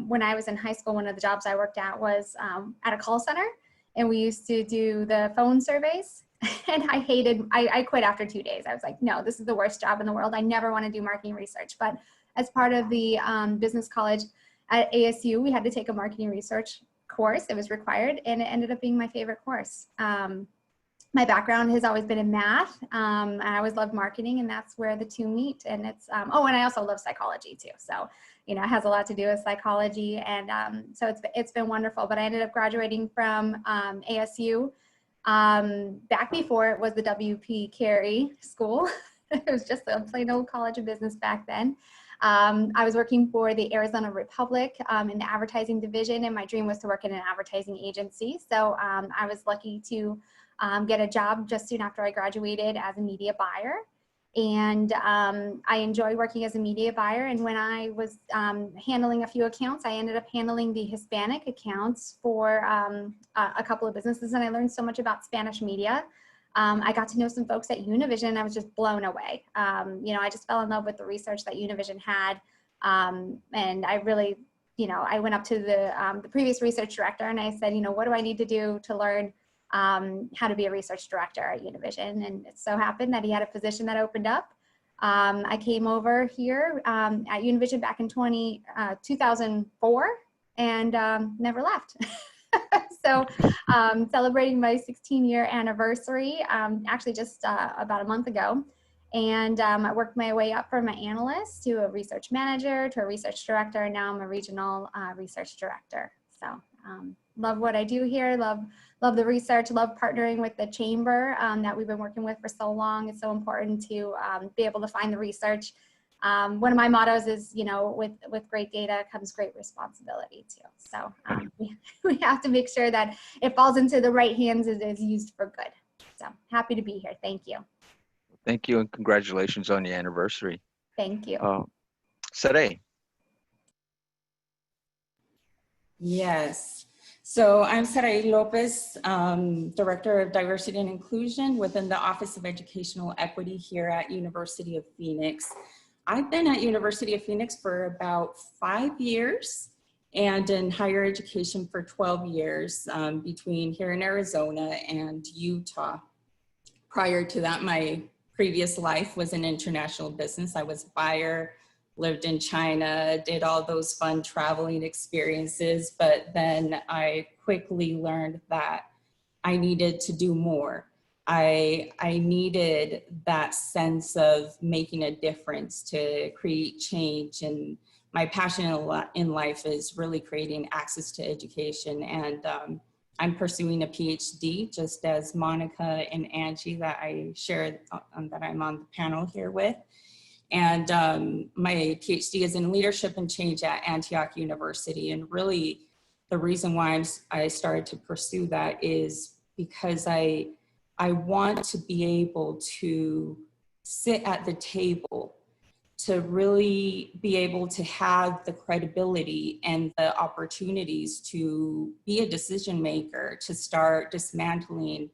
When I was in high school, one of the jobs I worked at was at a call center, and we used to do the phone surveys, and I quit after 2 days. I was like, no, this is the worst job in the world. I never want to do marketing research. But as part of the business college at ASU, we had to take a marketing research course. It was required, and it ended up being my favorite course. My background has always been in math. I always loved marketing, and that's where the two meet. And it's, oh, and I also love psychology too. So, you know, it has a lot to do with psychology. And so it's been wonderful. But I ended up graduating from ASU back before it was the W.P. Carey School. It was just a plain old College of Business back then. I was working for the Arizona Republic in the advertising division, and my dream was to work in an advertising agency. So I was lucky to get a job just soon after I graduated as a media buyer. And I enjoy working as a media buyer. And when I was handling a few accounts, I ended up handling the Hispanic accounts for a couple of businesses, and I learned so much about Spanish media. I got to know some folks at Univision, and I was just blown away. You know, I just fell in love with the research that Univision had. And I really, you know, I went up to the previous research director, and I said, you know, what do I need to do to learn how to be a research director at Univision? And it so happened that he had a position that opened up. I came over here at Univision back in 2004 and never left. So celebrating my 16-year anniversary, actually just about a month ago. And I worked my way up from an analyst to a research manager to a research director, and now I'm a regional research director. So love what I do here, love the research, love partnering with the chamber that we've been working with for so long. It's so important to be able to find the research one of my mottos is, with great data comes great responsibility too. So we have to make sure that it falls into the right hands and is used for good. So happy to be here. Thank you. Thank you, and congratulations on the anniversary. Thank you. Saray. Yes. So I'm Saray Lopez, Director of Diversity and Inclusion within the Office of Educational Equity here at University of Phoenix. I've been at University of Phoenix for about 5 years and in higher education for 12 years between here in Arizona and Utah. Prior to that, my previous life was in international business. I was a buyer, lived in China, did all those fun traveling experiences, but then I quickly learned that I needed to do more. I needed that sense of making a difference to create change, and my passion in life is really creating access to education, and I'm pursuing a PhD, just as Monica and Angie that I shared that I'm on the panel here with. And my PhD is in leadership and change at Antioch University. And really the reason why I started to pursue that is because I want to be able to sit at the table, to really be able to have the credibility and the opportunities to be a decision maker, to start dismantling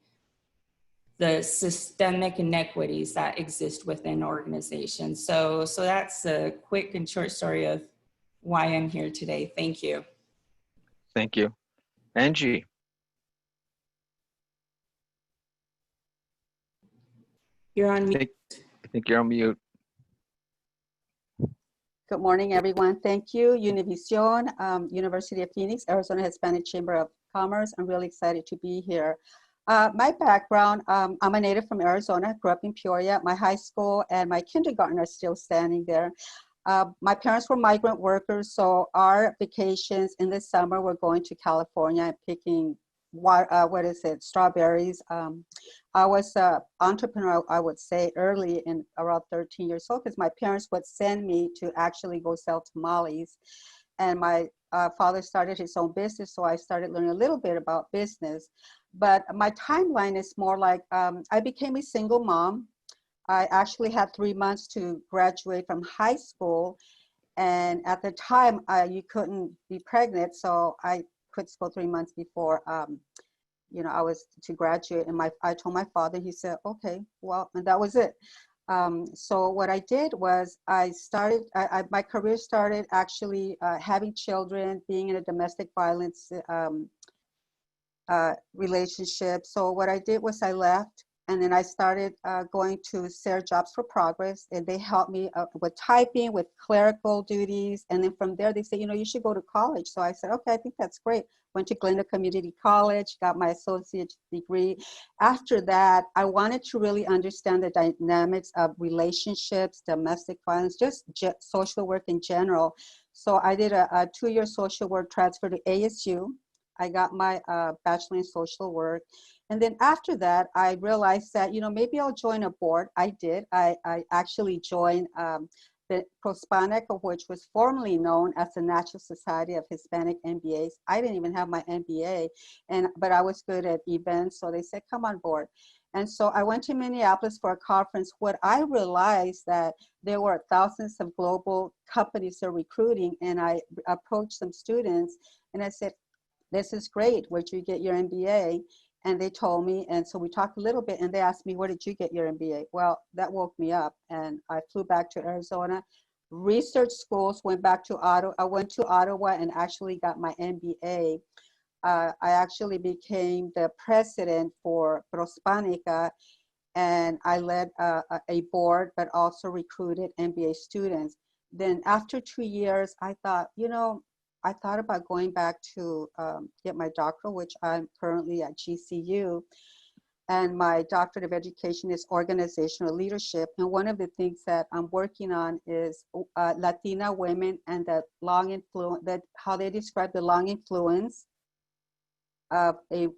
the systemic inequities that exist within organizations. So that's a quick and short story of why I'm here today. Thank you. Thank you. Angie. You're on mute. I think you're on mute. Good morning, everyone. Thank you. Univision, University of Phoenix, Arizona Hispanic Chamber of Commerce. I'm really excited to be here. My background, I'm a native from Arizona, grew up in Peoria. My high school and my kindergarten are still standing there. My parents were migrant workers, so our vacations in the summer were going to California and picking, strawberries. I was an entrepreneur, I would say, early in around 13 years old, because my parents would send me to actually go sell tamales. And my father started his own business, so I started learning a little bit about business. But my timeline is more like, I became a single mom. I actually had 3 months to graduate from high school. And at the time, you couldn't be pregnant, so I quit school 3 months before I was to graduate. And I told my father, he said, okay, well, and that was it. So what I did was my career started actually having children, being in a domestic violence relationship. So what I did was I left, and then I started going to SARE Jobs for Progress, and they helped me with typing, with clerical duties. And then from there, they said, you should go to college. So I said, okay, I think that's great. Went to Glenda Community College, got my associate's degree. After that, I wanted to really understand the dynamics of relationships, domestic violence, just social work in general. So I did a 2-year social work transfer to ASU. I got my bachelor in social work. And then after that, I realized that, maybe I'll join a board. I did. I actually joined the Hispanic, which was formerly known as the National Society of Hispanic MBAs. I didn't even have my MBA, but I was good at events. So they said, come on board. And so I went to Minneapolis for a conference. What I realized that there were thousands of global companies that are recruiting, and I approached some students and I said, this is great, where'd you get your MBA? And they told me, and so we talked a little bit, and they asked me, where did you get your MBA? Well, that woke me up, and I flew back to Arizona, research schools, went back to Ottawa. I went to Ottawa and actually got my MBA. I actually became the president for Prospanica, and I led a board, but also recruited MBA students. Then after 2 years, I thought, I thought about going back to get my doctoral, which I'm currently at GCU. And my doctorate of education is organizational leadership. And one of the things that I'm working on is Latina women and the long influence, how they describe the long influence of a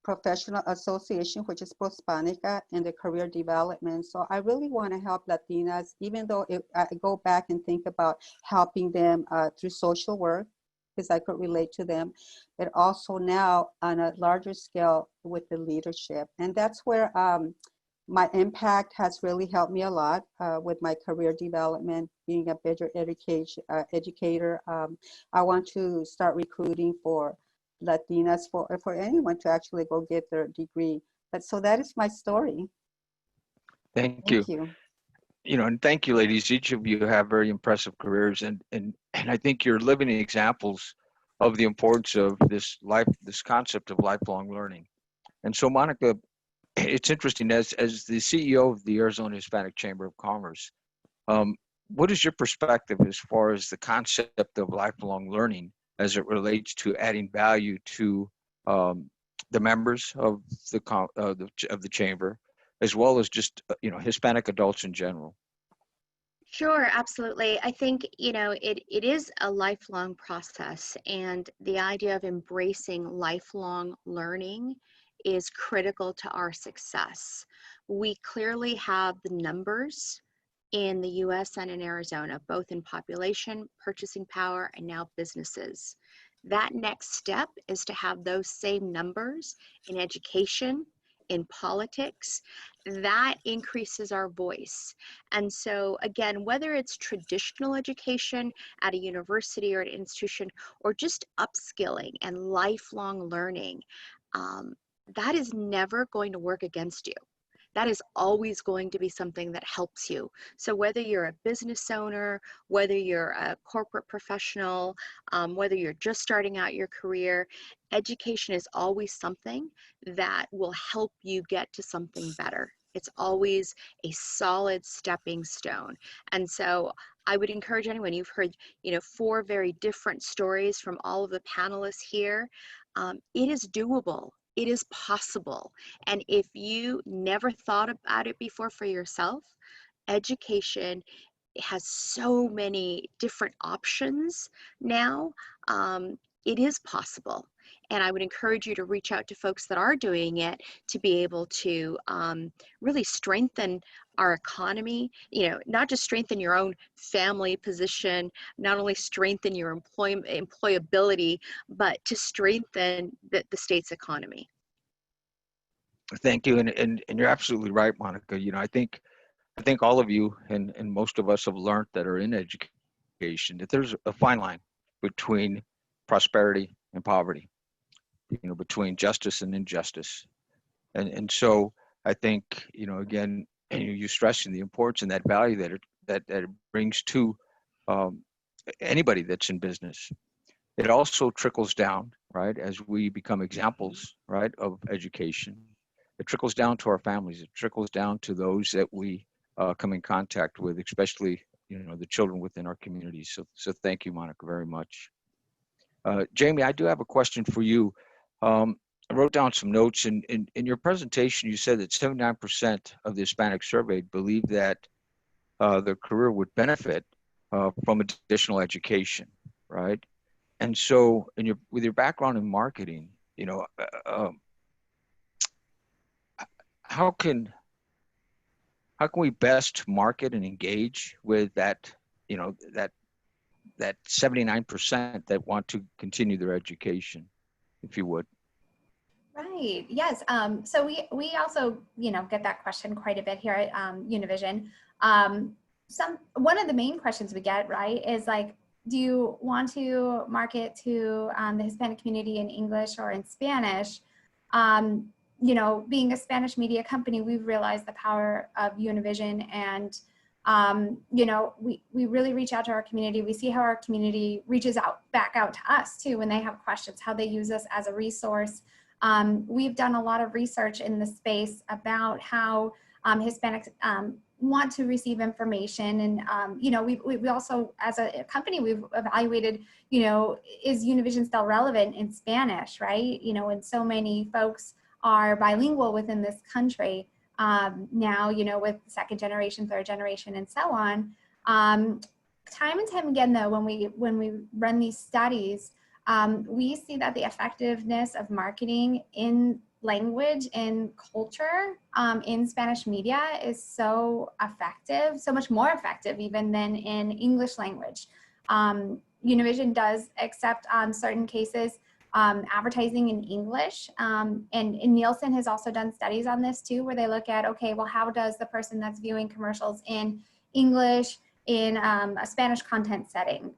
professional association, which is Prospanica, and the career development. So I really want to help Latinas, even though I go back and think about helping them through social work, because I could relate to them, but also now on a larger scale with the leadership. And that's where my impact has really helped me a lot with my career development, being a better educator. I want to start recruiting for Latinas, for anyone to actually go get their degree. But so that is my story. Thank you. Thank you. You know, and thank you, ladies. Each of you have very impressive careers, and I think you're living examples of the importance of this concept of lifelong learning. And so, Monica, it's interesting, as the CEO of the Arizona Hispanic Chamber of Commerce, what is your perspective as far as the concept of lifelong learning as it relates to adding value to the members of the chamber, as well as just Hispanic adults in general? Sure, absolutely. I think, it is a lifelong process, and the idea of embracing lifelong learning is critical to our success. We clearly have the numbers in the US and in Arizona, both in population, purchasing power, and now businesses. That next step is to have those same numbers in education, in politics. That increases our voice. And so again, whether it's traditional education at a university or an institution, or just upskilling and lifelong learning, that is never going to work against you. That is always going to be something that helps you. So whether you're a business owner, whether you're a corporate professional, whether you're just starting out your career, education is always something that will help you get to something better. It's always a solid stepping stone. And so I would encourage anyone, you've heard, 4 very different stories from all of the panelists here. It is doable. It is possible. And if you never thought about it before for yourself, education has so many different options now. It is possible. And I would encourage you to reach out to folks that are doing it to be able to really strengthen our economy, not just strengthen your own family position, not only strengthen your employability, but to strengthen the state's economy. Thank you, and you're absolutely right, Monica. I think all of you and most of us have learned that are in education that there's a fine line between prosperity and poverty, between justice and injustice. And so I think, again, you stressing the importance and that value that it brings to anybody that's in business. It also trickles down, right, as we become examples, right, of education. It trickles down to our families. It trickles down to those that we come in contact with, especially, the children within our communities. So thank you, Monica, very much. Jamie, I do have a question for you. I wrote down some notes. In your presentation, you said that 79% of the Hispanic surveyed believe that their career would benefit from additional education, right? And so, with your background in marketing, how can we best market and engage with that, that 79% that want to continue their education, if you would? Right. Yes. So we also, get that question quite a bit here at Univision. One of the main questions we get, right, is like, do you want to market to the Hispanic community in English or in Spanish? Being a Spanish media company, we've realized the power of Univision, and we really reach out to our community. We see how our community reaches back out to us too when they have questions, how they use us as a resource. We've done a lot of research in the space about how Hispanics want to receive information, and we also, as a company, we've evaluated, is Univision still relevant in Spanish, right? And so many folks are bilingual within this country now, with second generation, third generation, and so on. Time and time again, though, when we run these studies, we see that the effectiveness of marketing in language and culture in Spanish media is so effective, so much more effective even than in English language. Univision does accept on certain cases advertising in English, and Nielsen has also done studies on this too, where they look at, okay, well, how does the person that's viewing commercials in English in a Spanish content setting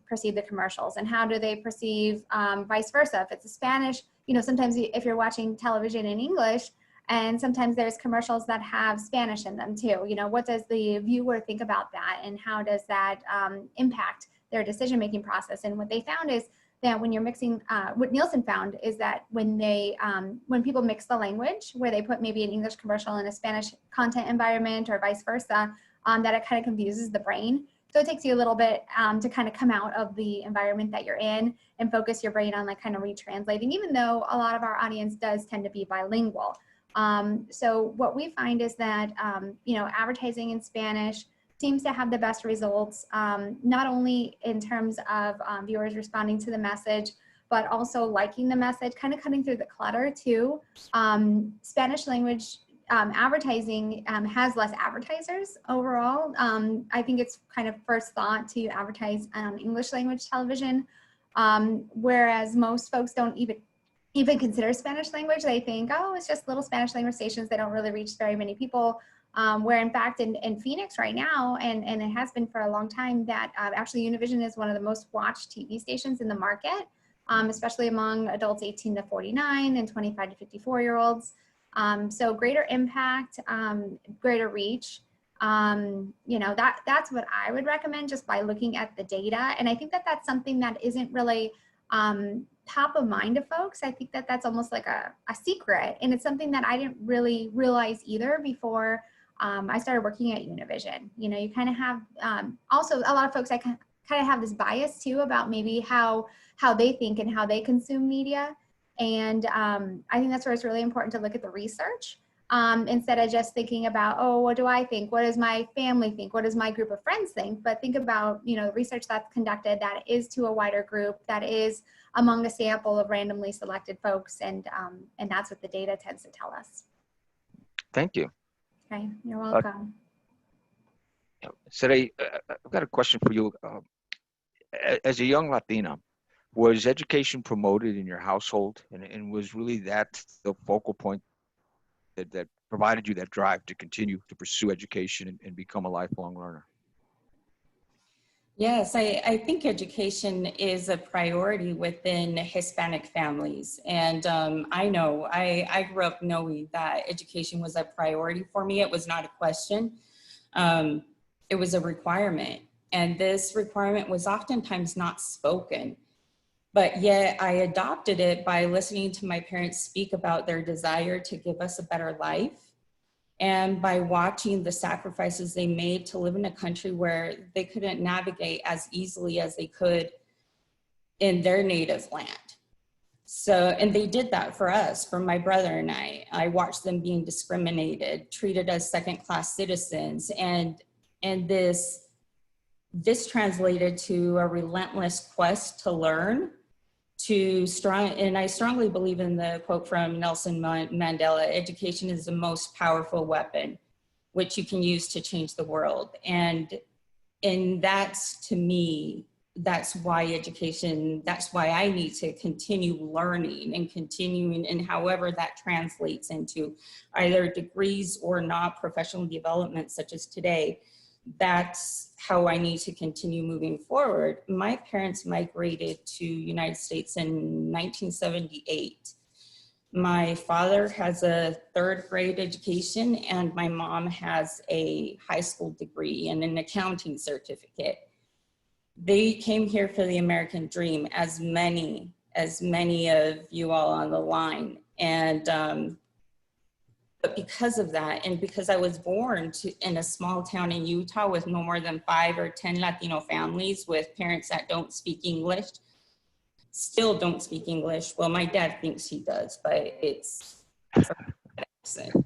perceive the commercials, and how do they perceive vice versa? If it's a Spanish, you know, sometimes if you're watching television in English, and sometimes there's commercials that have Spanish in them too, you know, what does the viewer think about that, and how does that impact their decision-making process? And what they found is that when you're mixing, what Nielsen found is that when people mix the language, where they put maybe an English commercial in a Spanish content environment or vice versa, that it kind of confuses the brain. So it takes you a little bit to kind of come out of the environment that you're in and focus your brain on like kind of retranslating, even though a lot of our audience does tend to be bilingual. So what we find is that, you know, advertising in Spanish seems to have the best results, not only in terms of viewers responding to the message, but also liking the message, kind of cutting through the clutter too. Spanish language advertising has less advertisers overall. I think it's kind of first thought to advertise on English language television, whereas most folks don't even consider Spanish language. They think, oh, it's just little Spanish language stations. They don't really reach very many people. Where in fact in Phoenix right now, and it has been for a long time, that actually Univision is one of the most watched TV stations in the market, especially among adults 18 to 49 and 25 to 54-year-olds. So greater impact, greater reach. You know, that's what I would recommend just by looking at the data. And I think that that's something that isn't really top of mind to folks. I think that that's almost like a secret. And it's something that I didn't really realize either before I started working at Univision. You know, you kind of have, also a lot of folks, I kind of have this bias too about maybe how they think and how they consume media. And I think that's where it's really important to look at the research instead of just thinking about, oh, what do I think? What does my family think? What does my group of friends think? But think about, you know, the research that's conducted that is to a wider group, that is among a sample of randomly selected folks. And that's what the data tends to tell us. Thank you. Okay, you're welcome. Sere, I've got a question for you. As a young Latina, was education promoted in your household, and was really that the focal point that provided you that drive to continue to pursue education and become a lifelong learner? Yes, I think education is a priority within Hispanic families. And I know, I grew up knowing that education was a priority for me. It was not a question. It was a requirement. And this requirement was oftentimes not spoken. But yet I adopted it by listening to my parents speak about their desire to give us a better life, and by watching the sacrifices they made to live in a country where they couldn't navigate as easily as they could in their native land. So, and they did that for us, for my brother and I. I watched them being discriminated, treated as second-class citizens, and this translated to a relentless quest to learn, and I strongly believe in the quote from Nelson Mandela: education is the most powerful weapon which you can use to change the world. And that's, to me, that's why I need to continue learning and continuing, and however that translates into either degrees or not professional development such as today. That's how I need to continue moving forward. My parents migrated to United States in 1978. My father has a third grade education, and my mom has a high school degree and an accounting certificate. They came here for the American dream, as many of you all on the line. And but because of that, and because I was born in a small town in Utah with no more than 5 or 10 Latino families with parents that don't speak English, still don't speak English. Well, my dad thinks he does, but it's accent.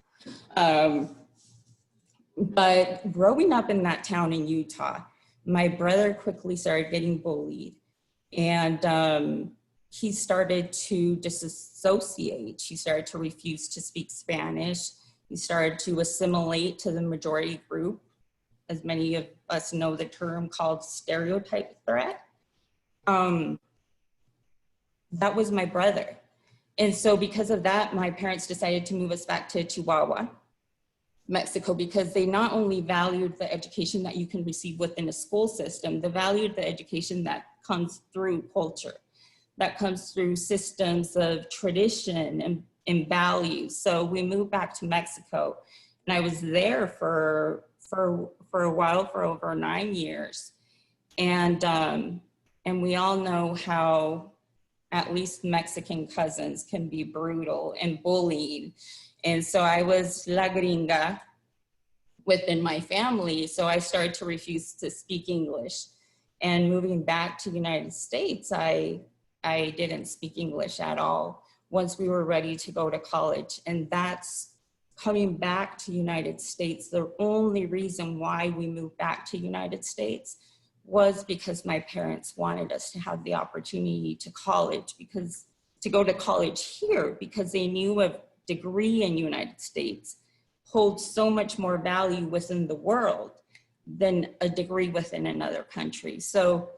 But growing up in that town in Utah, my brother quickly started getting bullied. And he started to disassociate. He started to refuse to speak Spanish. He started to assimilate to the majority group, as many of us know the term called stereotype threat. That was my brother. And so because of that, my parents decided to move us back to Chihuahua, Mexico, because they not only valued the education that you can receive within a school system, they valued the education that comes through culture, that comes through systems of tradition and values. So we moved back to Mexico, and I was there for a while, for over 9 years. And we all know how at least Mexican cousins can be brutal and bullied. And so I was la gringa within my family. So I started to refuse to speak English. And moving back to the United States, I didn't speak English at all once we were ready to go to college. And that's coming back to the United States. The only reason why we moved back to the United States was because my parents wanted us to have the opportunity to go to college here, because they knew a degree in the United States holds so much more value within the world than a degree within another country. So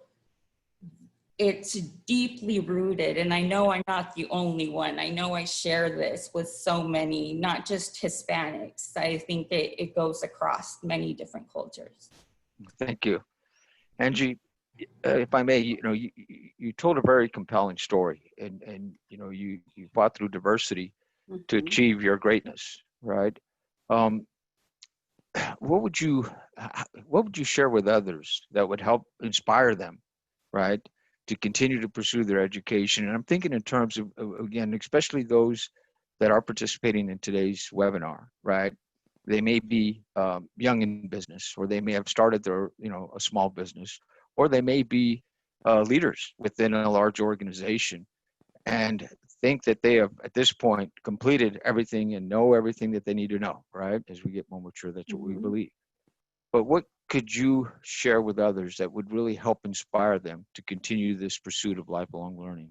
it's deeply rooted, and I know I'm not the only one. I know I share this with so many, not just Hispanics. I think it goes across many different cultures. Thank you. Angie, if I may, you told a very compelling story, and you fought through diversity to achieve your greatness, right? What would you share with others that would help inspire them, right, to continue to pursue their education? And I'm thinking in terms of, again, especially those that are participating in today's webinar, right? They may be young in business, or they may have started their, a small business, or they may be leaders within a large organization and think that they have, at this point, completed everything and know everything that they need to know, right? As we get more mature, that's what we believe. But what could you share with others that would really help inspire them to continue this pursuit of lifelong learning?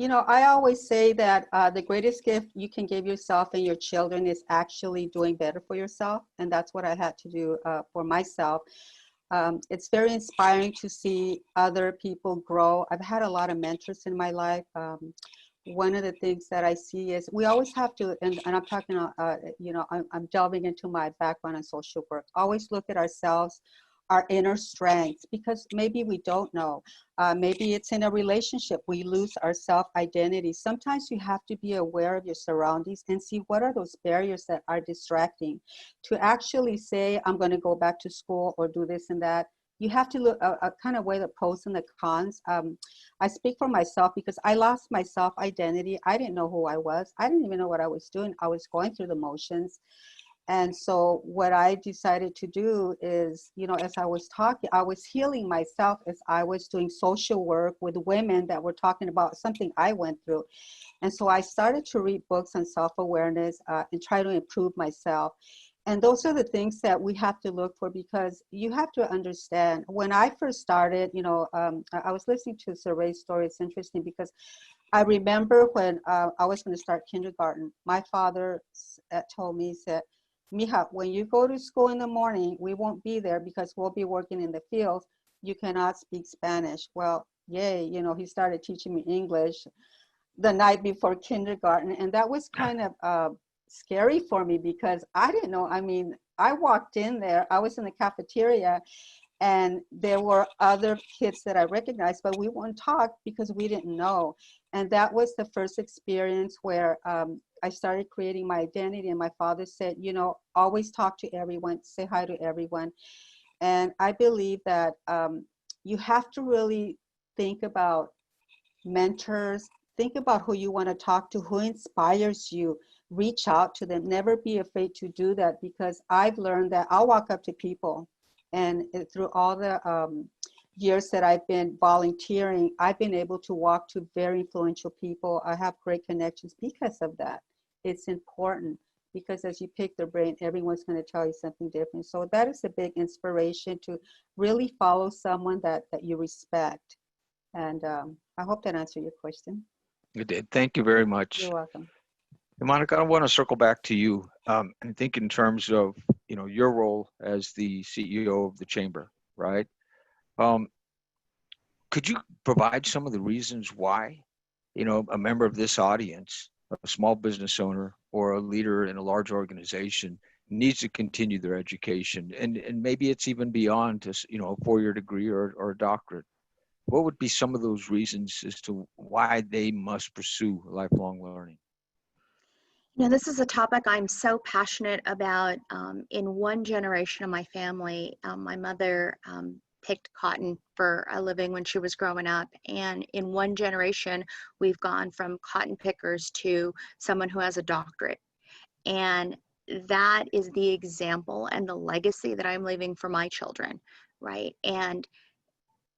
I always say that the greatest gift you can give yourself and your children is actually doing better for yourself. And that's what I had to do for myself. It's very inspiring to see other people grow. I've had a lot of mentors in my life. One of the things that I see is we always have to, and I'm talking, I'm delving into my background in social work, always look at ourselves, our inner strengths, because maybe we don't know. Maybe it's in a relationship, we lose our self-identity. Sometimes you have to be aware of your surroundings and see what are those barriers that are distracting. To actually say, I'm going to go back to school or do this and that, you have to look kind of weigh the pros and the cons. I speak for myself because I lost my self-identity. I didn't know who I was. I didn't even know what I was doing. I was going through the motions. And so what I decided to do is, as I was talking, I was healing myself as I was doing social work with women that were talking about something I went through. And so I started to read books on self-awareness and try to improve myself. And those are the things that we have to look for, because you have to understand, when I first started, I was listening to Saray's story. It's interesting because I remember when I was going to start kindergarten, my father told me, he said, Mija, when you go to school in the morning, we won't be there because we'll be working in the fields. You cannot speak Spanish. Well, yay, he started teaching me English the night before kindergarten. And that was kind of scary for me because I didn't know. I mean, I walked in there, I was in the cafeteria, and there were other kids that I recognized, but we wouldn't talk because we didn't know. And that was the first experience where I started creating my identity. And my father said, always talk to everyone, say hi to everyone. And I believe that you have to really think about mentors, think about who you want to talk to, who inspires you, reach out to them, never be afraid to do that, because I've learned that I'll walk up to people, and through all the years that I've been volunteering, I've been able to walk to very influential people. I have great connections because of that. It's important because as you pick their brain, everyone's going to tell you something different. So that is a big inspiration, to really follow someone that you respect. And I hope that answered your question. It did. Thank you very much. You're welcome. And Monica, I want to circle back to you. And think in terms of, your role as the CEO of the chamber, right? Could you provide some of the reasons why, a member of this audience, a small business owner or a leader in a large organization needs to continue their education, and maybe it's even beyond just, a four-year degree or a doctorate? What would be some of those reasons as to why they must pursue lifelong learning? This is a topic I'm so passionate about. In one generation of my family, my mother picked cotton for a living when she was growing up. And in one generation, we've gone from cotton pickers to someone who has a doctorate. And that is the example and the legacy that I'm leaving for my children, right? And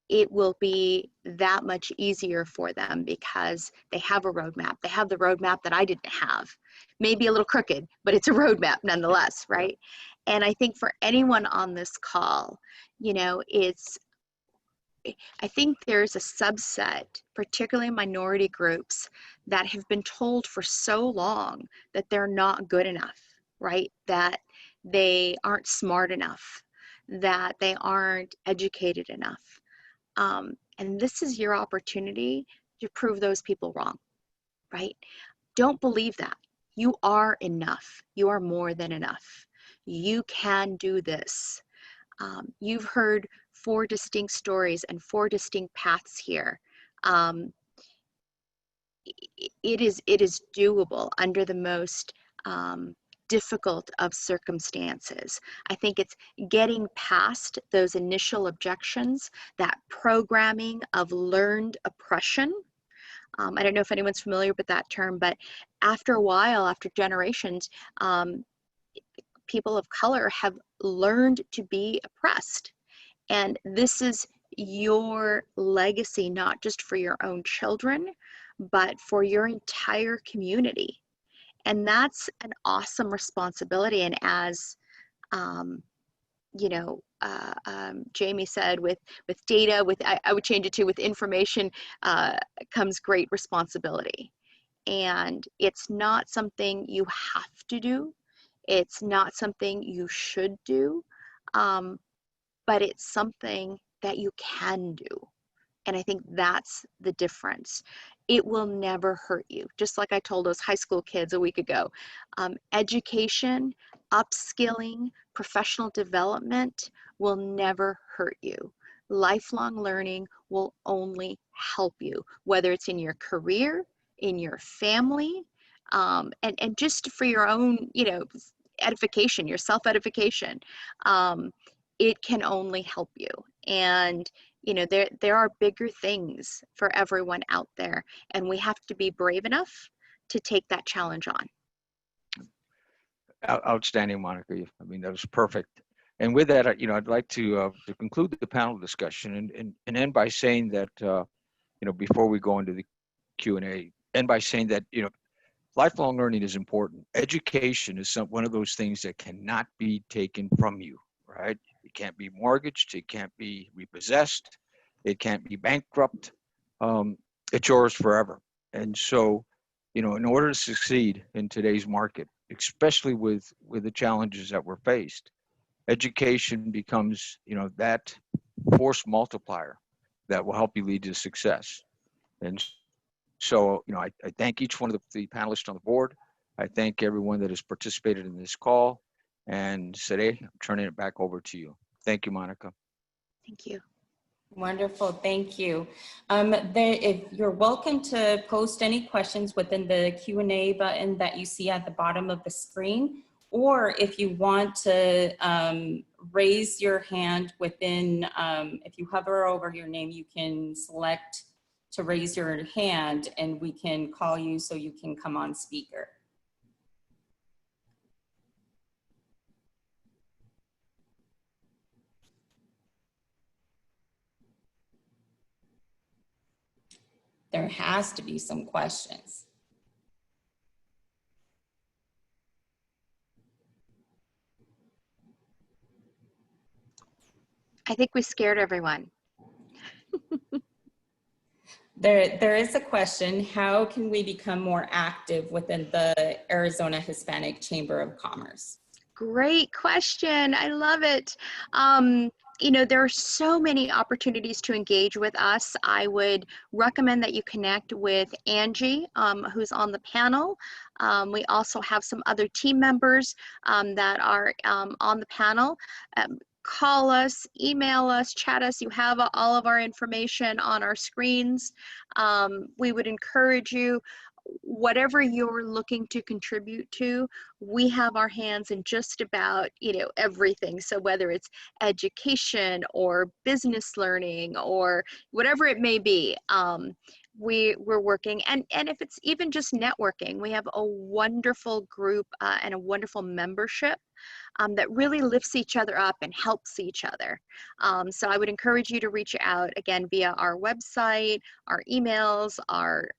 it will be that much easier for them because they have a roadmap. They have the roadmap that I didn't have. Maybe a little crooked, but it's a roadmap nonetheless, right? And I think for anyone on this call, I think there's a subset, particularly minority groups, that have been told for so long that they're not good enough, right? That they aren't smart enough, that they aren't educated enough. And this is your opportunity to prove those people wrong, right? Don't believe that. You are enough. You are more than enough. You can do this. You've heard 4 distinct stories and 4 distinct paths here. It is doable under the most difficult of circumstances. I think it's getting past those initial objections, that programming of learned oppression. I don't know if anyone's familiar with that term, but after a while, after generations, people of color have learned to be oppressed. And this is your legacy, not just for your own children, but for your entire community. And that's an awesome responsibility. And as Jamie said, with data, I would change it to with information comes great responsibility. And it's not something you have to do. It's not something you should do, but it's something that you can do. And I think that's the difference. It will never hurt you. Just like I told those high school kids a week ago, education, upskilling, professional development will never hurt you. Lifelong learning will only help you, whether it's in your career, in your family, and just for your own, edification, your self-edification. It can only help you. And there are bigger things for everyone out there, and we have to be brave enough to take that challenge on. Outstanding, Monica. I mean, that was perfect. And with that, I'd like to conclude the panel discussion and end by saying that, before we go into the Q&A, end by saying that, lifelong learning is important. Education is one of those things that cannot be taken from you, right? It can't be mortgaged. It can't be repossessed. It can't be bankrupt. It's yours forever. And so, in order to succeed in today's market, especially with the challenges that we're faced, education becomes, that force multiplier that will help you lead to success. And so, I thank each one of the panelists on the board. I thank everyone that has participated in this call. And Sere, I'm turning it back over to you. Thank you, Monica. Thank you. Wonderful, thank you. If you're welcome to post any questions within the Q&A button that you see at the bottom of the screen, or if you want to raise your hand within, if you hover over your name, you can select to raise your hand and we can call you so you can come on speaker. There has to be some questions. I think we scared everyone. There is a question, how can we become more active within the Arizona Hispanic Chamber of Commerce? Great question. I love it. There are so many opportunities to engage with us. I would recommend that you connect with Angie, who's on the panel. We also have some other team members that are on the panel. Call us, email us, chat us. You have all of our information on our screens. We would encourage you, whatever you're looking to contribute to, we have our hands in just about, everything. So whether it's education or business learning or whatever it may be, we're working. And if it's even just networking, we have a wonderful group and a wonderful membership that really lifts each other up and helps each other. So I would encourage you to reach out again via our website, our emails, our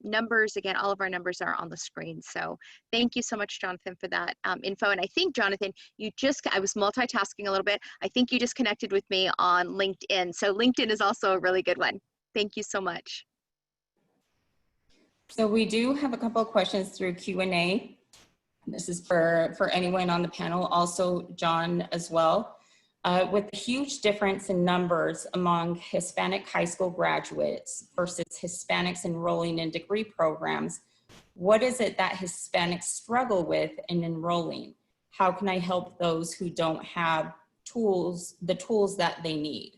numbers. Again, all of our numbers are on the screen. So thank you so much, Jonathan, for that info. And I think, Jonathan, I was multitasking a little bit. I think you just connected with me on LinkedIn. So LinkedIn is also a really good one. Thank you so much. So we do have a couple of questions through Q&A. This is for anyone on the panel, also John as well. With the huge difference in numbers among Hispanic high school graduates versus Hispanics enrolling in degree programs, what is it that Hispanics struggle with in enrolling? How can I help those who don't have the tools that they need?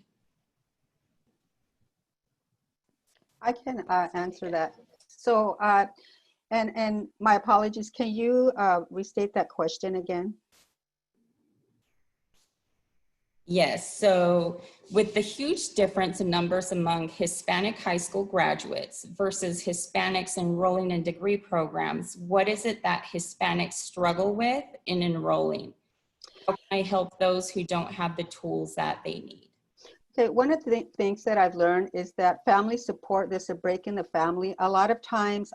I can answer that. So, and my apologies, can you restate that question again? Yes, so with the huge difference in numbers among Hispanic high school graduates versus Hispanics enrolling in degree programs, what is it that Hispanics struggle with in enrolling? How can I help those who don't have the tools that they need? Okay, one of the things that I've learned is that family support, there's a break in the family. A lot of times,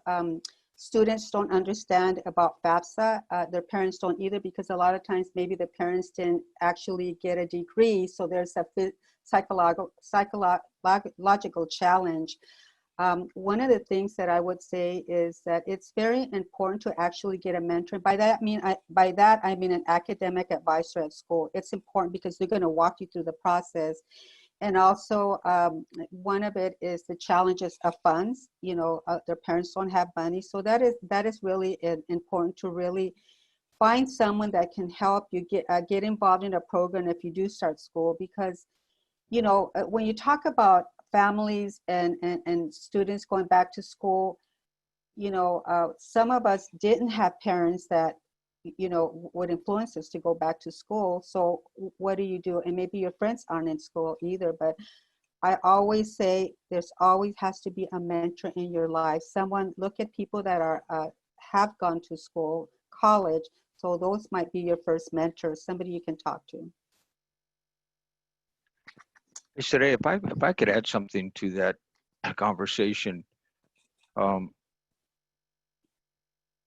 students don't understand about FAFSA. Their parents don't either, because a lot of times maybe the parents didn't actually get a degree. So there's a psychological challenge. One of the things that I would say is that it's very important to actually get a mentor. By that I mean an academic advisor at school. It's important because they're going to walk you through the process. And also, one of it is the challenges of funds. Their parents don't have money. So that is really important to really find someone that can help you get involved in a program if you do start school. Because, when you talk about families and students going back to school, some of us didn't have parents that would influence us to go back to school. So what do you do? And maybe your friends aren't in school either, but I always say there's always has to be a mentor in your life. Look at people that have gone to school, college. So those might be your first mentors, somebody you can talk to. Today, if I could add something to that conversation,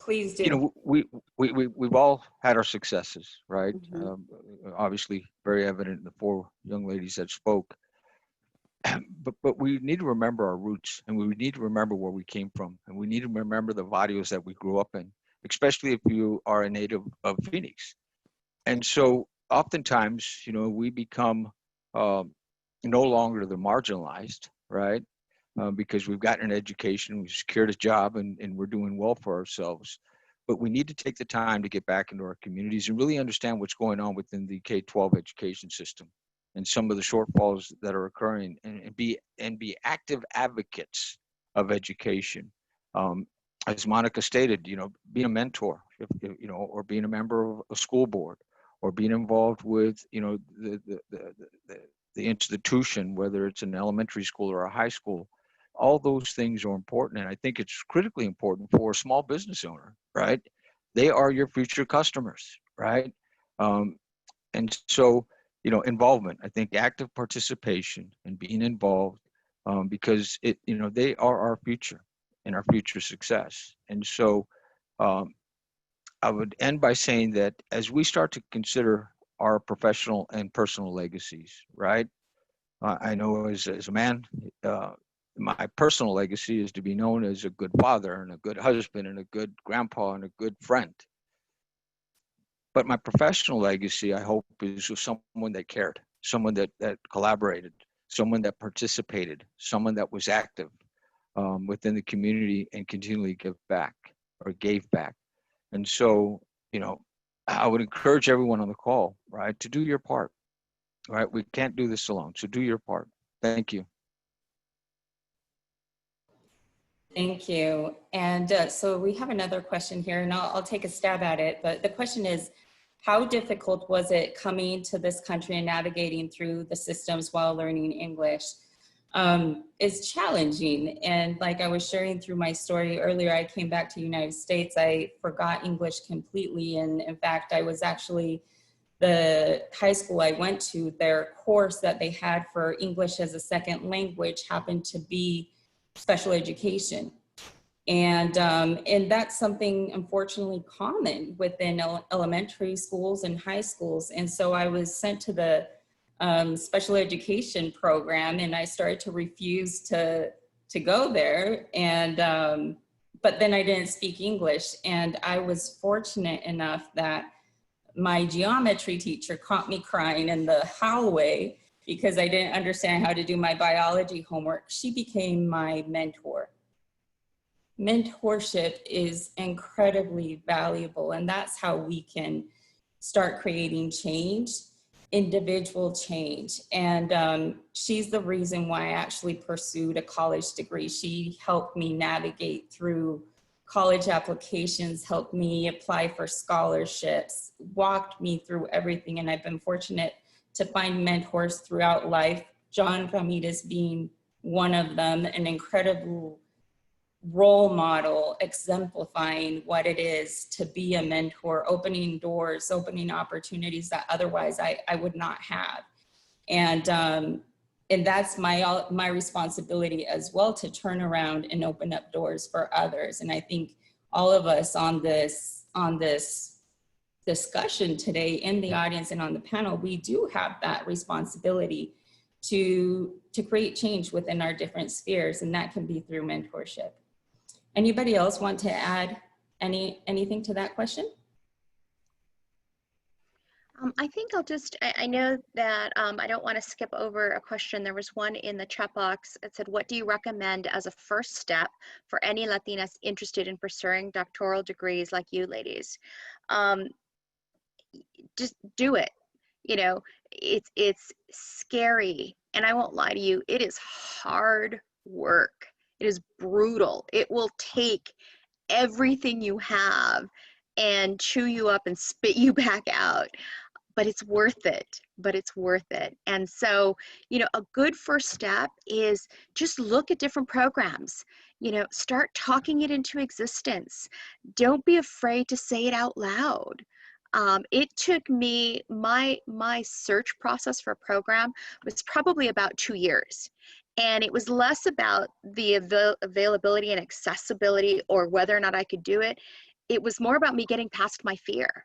Please do. We've all had our successes, right? Mm-hmm. Obviously, very evident in the four young ladies that spoke. But we need to remember our roots, and we need to remember where we came from, and we need to remember the values that we grew up in, especially if you are a native of Phoenix. And so, oftentimes, we become no longer the marginalized, right? Because we've gotten an education, we've secured a job, and we're doing well for ourselves. But we need to take the time to get back into our communities and really understand what's going on within the K-12 education system and some of the shortfalls that are occurring, and be active advocates of education. As Monica stated, being a mentor, or being a member of a school board, or being involved with, the institution, whether it's an elementary school or a high school. All those things are important, and I think it's critically important for a small business owner, right? They are your future customers, right? And so, involvement, I think active participation and being involved, because they are our future and our future success. And so I would end by saying that as we start to consider our professional and personal legacies, right? I know as a man, my personal legacy is to be known as a good father and a good husband and a good grandpa and a good friend. But my professional legacy, I hope, is someone that cared, someone that collaborated, someone that participated, someone that was active within the community and continually gave back. And so, you know, I would encourage everyone on the call, right, to do your part, right? We can't do this alone, so do your part. Thank you. Thank you. And so we have another question here, and I'll take a stab at it. But the question is, how difficult was it coming to this country and navigating through the systems while learning English? Is challenging. And like I was sharing through my story earlier, I came back to the United States, I forgot English completely. And in fact, I was actually, the high school I went to, their course that they had for English as a second language happened to be special education. And that's something unfortunately common within elementary schools and high schools. And so I was sent to the special education program, and I started to refuse to go there. And but then I didn't speak English, and I was fortunate enough that my geometry teacher caught me crying in the hallway because I didn't understand how to do my biology homework. She became my mentor. Mentorship is incredibly valuable, and that's how we can start creating change, individual change. And she's the reason why I actually pursued a college degree. She helped me navigate through college applications, helped me apply for scholarships, walked me through everything. And I've been fortunate to find mentors throughout life, John Ramirez being one of them, an incredible role model exemplifying what it is to be a mentor, opening doors, opening opportunities that otherwise I would not have. And that's my responsibility as well, to turn around and open up doors for others. And I think all of us on this discussion today in the audience and on the panel, we do have that responsibility to create change within our different spheres, and that can be through mentorship. Anybody else want to add anything to that question? I think I'll just, I know that I don't want to skip over a question. There was one in the chat box that said, what do you recommend as a first step for any Latinas interested in pursuing doctoral degrees like you ladies? Just do it. You know, it's scary, and I won't lie to you, it is hard work. It is brutal. It will take everything you have and chew you up and spit you back out, but it's worth it. And so, you know, a good first step is just look at different programs, you know, start talking it into existence. Don't be afraid to say it out loud. It took me, my search process for a program was probably about 2 years. And it was less about the availability and accessibility or whether or not I could do it. It was more about me getting past my fear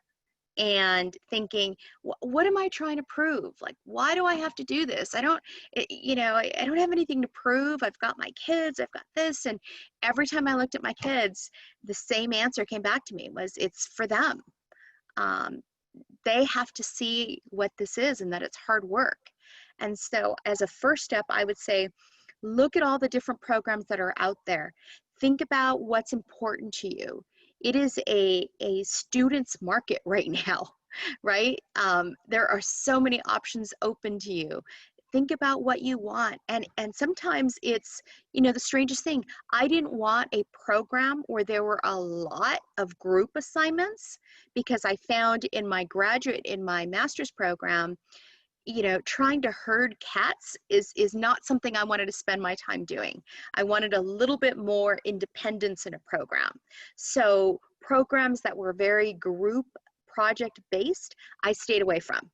and thinking, what am I trying to prove? Like, why do I have to do this? I don't have anything to prove. I've got my kids, I've got this. And every time I looked at my kids, the same answer came back to me was, it's for them. They have to see what this is and that it's hard work. And so as a first step, I would say, look at all the different programs that are out there. Think about what's important to you. It is a student's market right now, right? There are so many options open to you. Think about what you want. And sometimes it's, you know, the strangest thing, I didn't want a program where there were a lot of group assignments, because I found in my master's program, you know, trying to herd cats is not something I wanted to spend my time doing. I wanted a little bit more independence in a program. So programs that were very group project based, I stayed away from.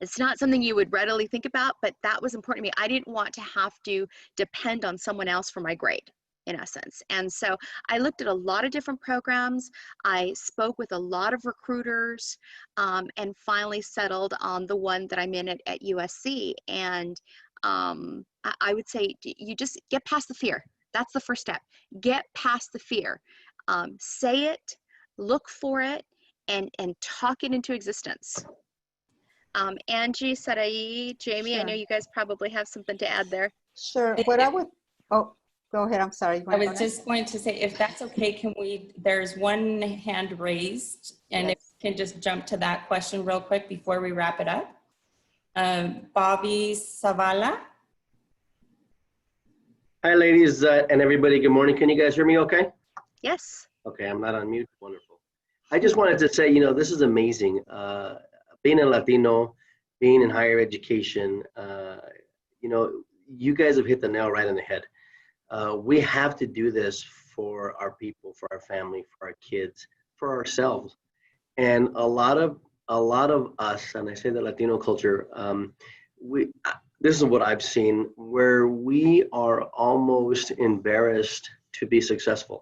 It's not something you would readily think about, but that was important to me. I didn't want to have to depend on someone else for my grade, in essence. And so I looked at a lot of different programs. I spoke with a lot of recruiters, and finally settled on the one that I'm in at USC. And I would say you just get past the fear. That's the first step. Get past the fear. Say it, look for it, and talk it into existence. Angie, Sarai, Jamie, Sure. I know you guys probably have something to add there. Sure. What I would, oh, go ahead. I'm sorry. You I wanna go was next? just going to say, if that's okay, there's one hand raised, and if Yes. we can just jump to that question real quick before we wrap it up. Bobby Savala. Hi, ladies and everybody. Good morning. Can you guys hear me okay? Yes. Okay, I'm not on mute. Wonderful. I just wanted to say, this is amazing. Being a Latino, being in higher education, you guys have hit the nail right on the head. We have to do this for our people, for our family, for our kids, for ourselves. And a lot of us, and I say the Latino culture, this is what I've seen, where we are almost embarrassed to be successfand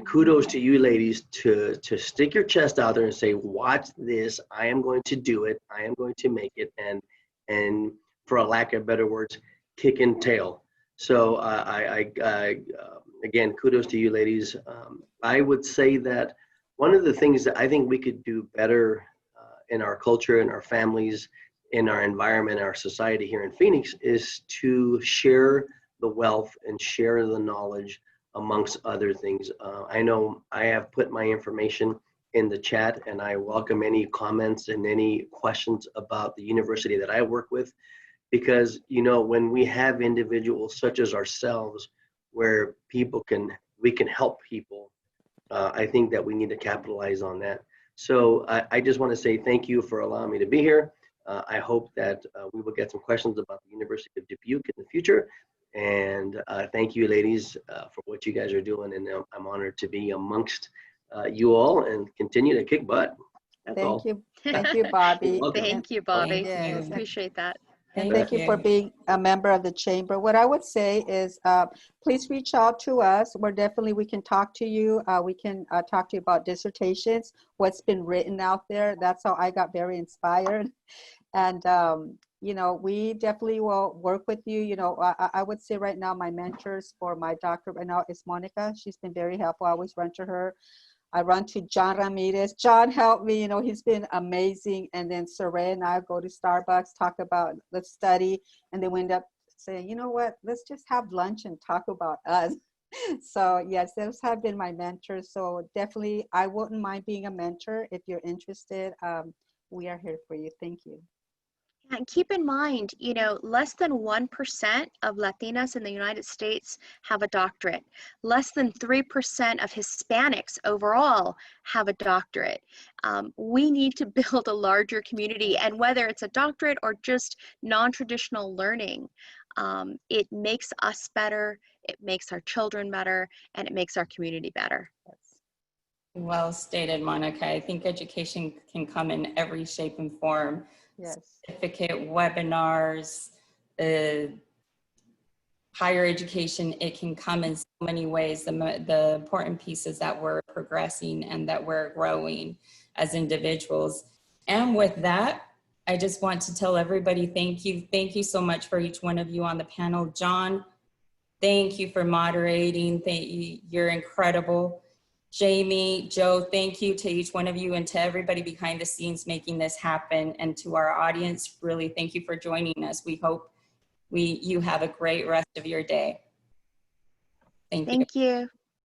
kudos to you ladies to stick your chest out there and say, watch this, I am going to do it, I am going to make it, and for a lack of better words, kick and tail. So again, kudos to you ladies. I would say that one of the things that I think we could do better in our culture, in our families, in our environment, our society here in Phoenix, is to share the wealth and share the knowledge amongst other things. I know I have put my information in the chat, and I welcome any comments and any questions about the university that I work with, because when we have individuals such as ourselves where we can help people, I think that we need to capitalize on that. So I just want to say thank you for allowing me to be here. I hope that we will get some questions about the University of Dubuque in the future. And thank you, ladies, for what you guys are doing. And I'm honored to be amongst you all and continue to kick butt. That's all. Thank you, Bobby. Thank you, Bobby. Yes. Appreciate that. And thank you for being a member of the chamber. What I would say is, please reach out to us. We can talk to you. We can talk to you about dissertations, what's been written out there. That's how I got very inspired. And, we definitely will work with you. I would say right now, my mentors for my doctorate right now is Monica. She's been very helpful. I always run to her. I run to John Ramirez. John helped me, he's been amazing. And then Saray and I go to Starbucks, talk about the study, and then we end up saying, you know what, let's just have lunch and talk about us. So yes, those have been my mentors. So definitely, I wouldn't mind being a mentor if you're interested. We are here for you. Thank you. And keep in mind, less than 1% of Latinas in the United States have a doctorate. Less than 3% of Hispanics overall have a doctorate. We need to build a larger community, and whether it's a doctorate or just non-traditional learning, it makes us better, it makes our children better, and it makes our community better. Well stated, Monica. I think education can come in every shape and form. Yes. Certificate, webinars, higher education, it can come in so many ways. The important piece is that we're progressing and that we're growing as individuals. And with that, I just want to tell everybody thank you. Thank you so much for each one of you on the panel. John, thank you for moderating. You're incredible. Jamie, Joe, thank you to each one of you and to everybody behind the scenes making this happen. And to our audience, really thank you for joining us. We hope you have a great rest of your day. Thank you. Thank you.